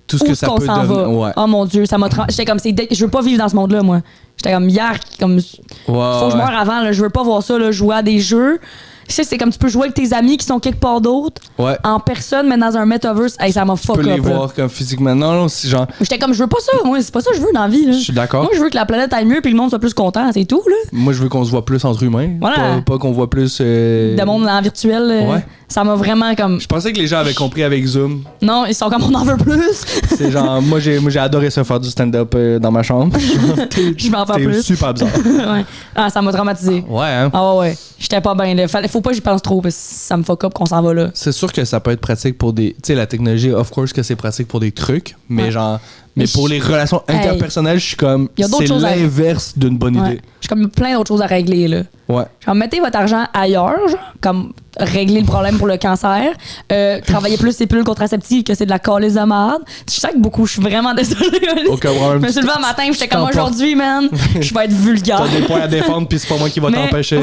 Tout ce où que est-ce ça qu'on peut s'en va? devenir. Ouais. Oh mon Dieu, ça m'a. J'étais comme, je veux pas vivre dans ce monde-là, moi. J'étais comme, hier, comme. Faut que je meure avant, là. Je veux pas voir ça, là. Jouer à des jeux. Tu sais, c'est comme tu peux jouer avec tes amis qui sont quelque part d'autre, Ouais. en personne, mais dans un metaverse. Hey, ça m'a Tu fuck peux les up, là. voir comme physiquement. Non, c'est genre. J'étais comme, je veux pas ça. Moi, c'est pas ça que je veux dans la vie, là. Je suis d'accord. Moi, je veux que la planète aille mieux puis le monde soit plus content. C'est tout, là. Moi, je veux qu'on se voit plus entre humains. Voilà. Pas qu'on voit plus. De monde en virtuel. Ouais. Ça m'a vraiment comme. Je pensais que les gens avaient compris avec Zoom. Non, ils sont comme, on en veut plus. C'est genre, moi j'ai adoré ça faire du stand-up dans ma chambre. Je vais en faire T'es plus. super bizarre. Ouais. Ah, ça m'a traumatisé. Ouais, hein. Ah ouais. J'étais pas bien, là. Faut pas que j'y pense trop parce que ça me fuck up qu'on s'en va là. C'est sûr que ça peut être pratique pour des. Tu sais, la technologie, of course, que c'est pratique pour des trucs, mais Ouais. genre. Mais Mais pour les relations interpersonnelles, je suis comme. Y a d'autres C'est choses à- l'inverse d'une bonne Ouais. idée. J'ai comme plein d'autres choses à régler, là. Ouais. Genre, mettez votre argent ailleurs, genre, comme régler le problème pour le cancer, travailler plus ces pilules contraceptives que c'est de la calice de merde. Je sais que beaucoup, je suis vraiment désolée. Aucun problème. Je me suis levée un matin, j'étais comme t'emportes. aujourd'hui, man, je vais être vulgaire. T'as des points à défendre, puis c'est pas moi qui va Mais- t'empêcher.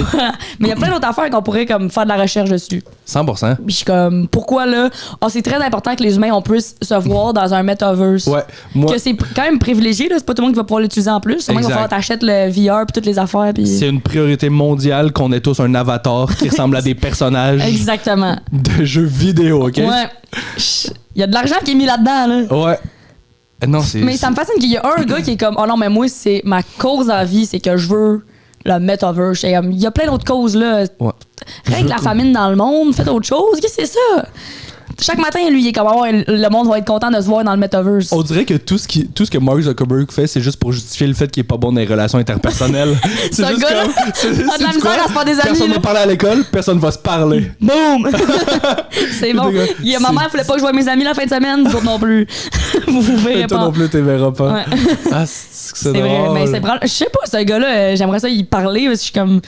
Mais il y a plein d'autres affaires qu'on pourrait comme faire de la recherche dessus. 100%. Puis je suis comme, pourquoi là? Ah, c'est très important que les humains on puisse se voir dans un metaverse. Ouais. Moi, Que c'est quand même privilégié, là. C'est pas tout le monde qui va pouvoir l'utiliser en plus. C'est moi qui va Exact. falloir t'achètes le VR puis toutes les affaires. Puis... c'est une priorité mondiale qu'on ait tous un avatar qui ressemble à des personnages Exactement. de jeux vidéo, ok? Ouais. Il y a de l'argent qui est mis là-dedans, là. Ouais. Non, c'est. Mais ça me fascine qu'il y a un gars qui est comme, oh non, mais moi, c'est ma cause en vie, c'est que je veux le metaverse. J'étais comme, il y a plein d'autres causes, là. Ouais. Règle la famine dans le monde, faites autre chose. Qu'est-ce que c'est ça? Chaque matin, lui, il est comme, oh, le monde va être content de se voir dans le metaverse. On dirait que tout ce que Mark Zuckerberg fait, c'est juste pour justifier le fait qu'il est pas bon dans les relations interpersonnelles. C'est juste gars-là, comme. a de la misère à se faire des amis. Personne là. va parler à l'école, personne va se parler. Boum! C'est bon. Ma mère voulait pas que je voie mes amis la fin de semaine, vous autres non plus. Vous verrez Toi pas. non plus, tu verras pas. Ouais. Ah, c'est vrai, drôle. mais c'est je sais pas, ce gars-là, j'aimerais ça y parler parce que je suis comme,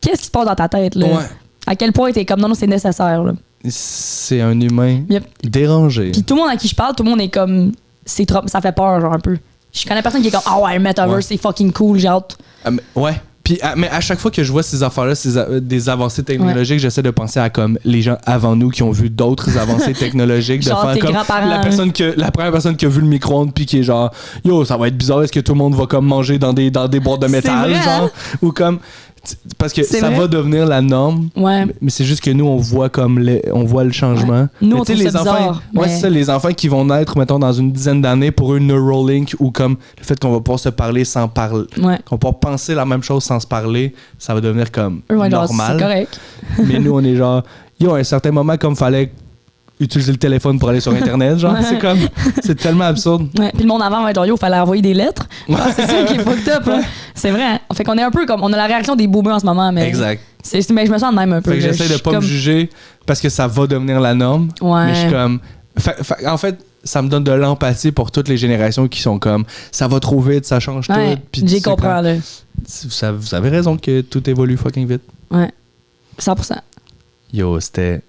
qu'est-ce qui se passe dans ta tête, là? Ouais. À quel point t'es comme, non, c'est nécessaire, là. C'est un humain Yep. dérangé. Puis tout le monde à qui je parle, tout le monde est comme, c'est trop, ça fait peur, genre, un peu. Je connais personne qui est comme, ah ouais, le metaverse, Ouais. c'est fucking cool, j'ai hâte. Ouais. Puis, mais à chaque fois que je vois ces affaires-là, des avancées technologiques, j'essaie de penser à comme les gens avant nous qui ont vu d'autres avancées technologiques. Genre de faire tes comme grands-parents. la première personne qui a vu le micro-ondes puis qui est genre, yo, ça va être bizarre, est-ce que tout le monde va comme manger dans des boîtes de métal, vrai, genre? hein? Ou comme. Parce que C'est ça vrai. va devenir la norme, Ouais. mais c'est juste que nous, on voit on voit le changement. Ouais. Nous, Mais on tu sais, trouve les ça enfants, bizarre, ouais, mais- c'est ça, les enfants qui vont naître, mettons, dans une dizaine d'années pour eux, Neuralink, ou comme le fait qu'on va pouvoir se parler sans parler, Ouais. qu'on va pouvoir penser la même chose sans se parler, ça va devenir comme Ouais, genre, normal. c'est correct. Mais nous, on est genre, yo, à un certain moment, comme fallait utiliser le téléphone pour aller sur Internet, genre, Ouais. c'est tellement absurde. Ouais. Puis le monde avant va être genre, yo, fallait envoyer des lettres. Ah, c'est ça qui est fucked up, là. C'est vrai, hein? Fait qu'on est un peu comme, on a la réaction des boomers en ce moment, mais. Exact. Mais je me sens de même un peu. Fait que là. j'essaie Je de suis pas comme- me juger parce que ça va devenir la norme. Ouais. Mais je suis comme. En fait, ça me donne de l'empathie pour toutes les générations qui sont comme ça va trop vite, ça change Ouais, tout. Puis j'y c'est comprends, là. comme- vous avez raison que tout évolue fucking vite. Ouais. 100%. Yo, c'était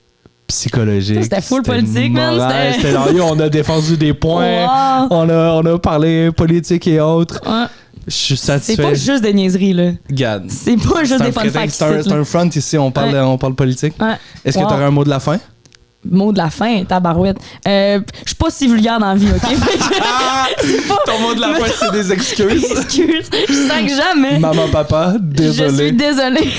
psychologique. C'était full politique, man, moral, c'était- C'était genre, yo, on a défendu des points, Wow. on a parlé politique et autres. Ouais. Je suis C'est satisfait. pas juste des niaiseries, là. Regarde. C'est pas juste C'est des un fun prétexte, facts. c'est un- ici, c'est là. un front ici, on parle politique. Ouais. Est-ce que Wow. tu aurais un mot de la fin? Mot de la fin, tabarouette. Je suis pas si vulgaire dans la vie, OK? C'est pas- Ton mot de la fin, c'est des excuses. Excuse, je sens que jamais. Maman, papa, Je suis désolé. désolée.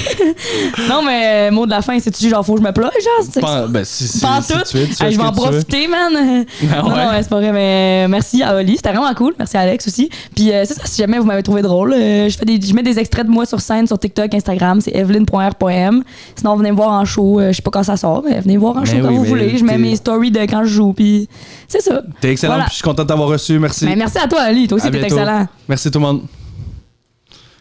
Non, mais mot de la fin, c'est-tu genre, faut que je me ploie, genre? c'est- Ben, si Pas si tout. tu veux, tu fais Hey, ce je vais que en tu veux. profiter, man. Ah Non, ouais? non, c'est pas vrai, mais merci à Oli, c'était vraiment cool. Merci à Alex aussi. Puis c'est ça, si jamais vous m'avez trouvé drôle, je mets des extraits de moi sur scène sur TikTok, Instagram, c'est evelyn.r.m. Sinon, venez me voir en show, je sais pas quand ça sort, mais venez me voir en show Mais quand oui, vous mais voulez. Je mets t'es- mes stories de quand je joue, puis c'est ça. T'es excellent, Voilà. puis je suis content de t'avoir reçu. Merci. Mais merci à toi, Ali, toi aussi, À t'es bientôt. excellent. Merci tout le monde.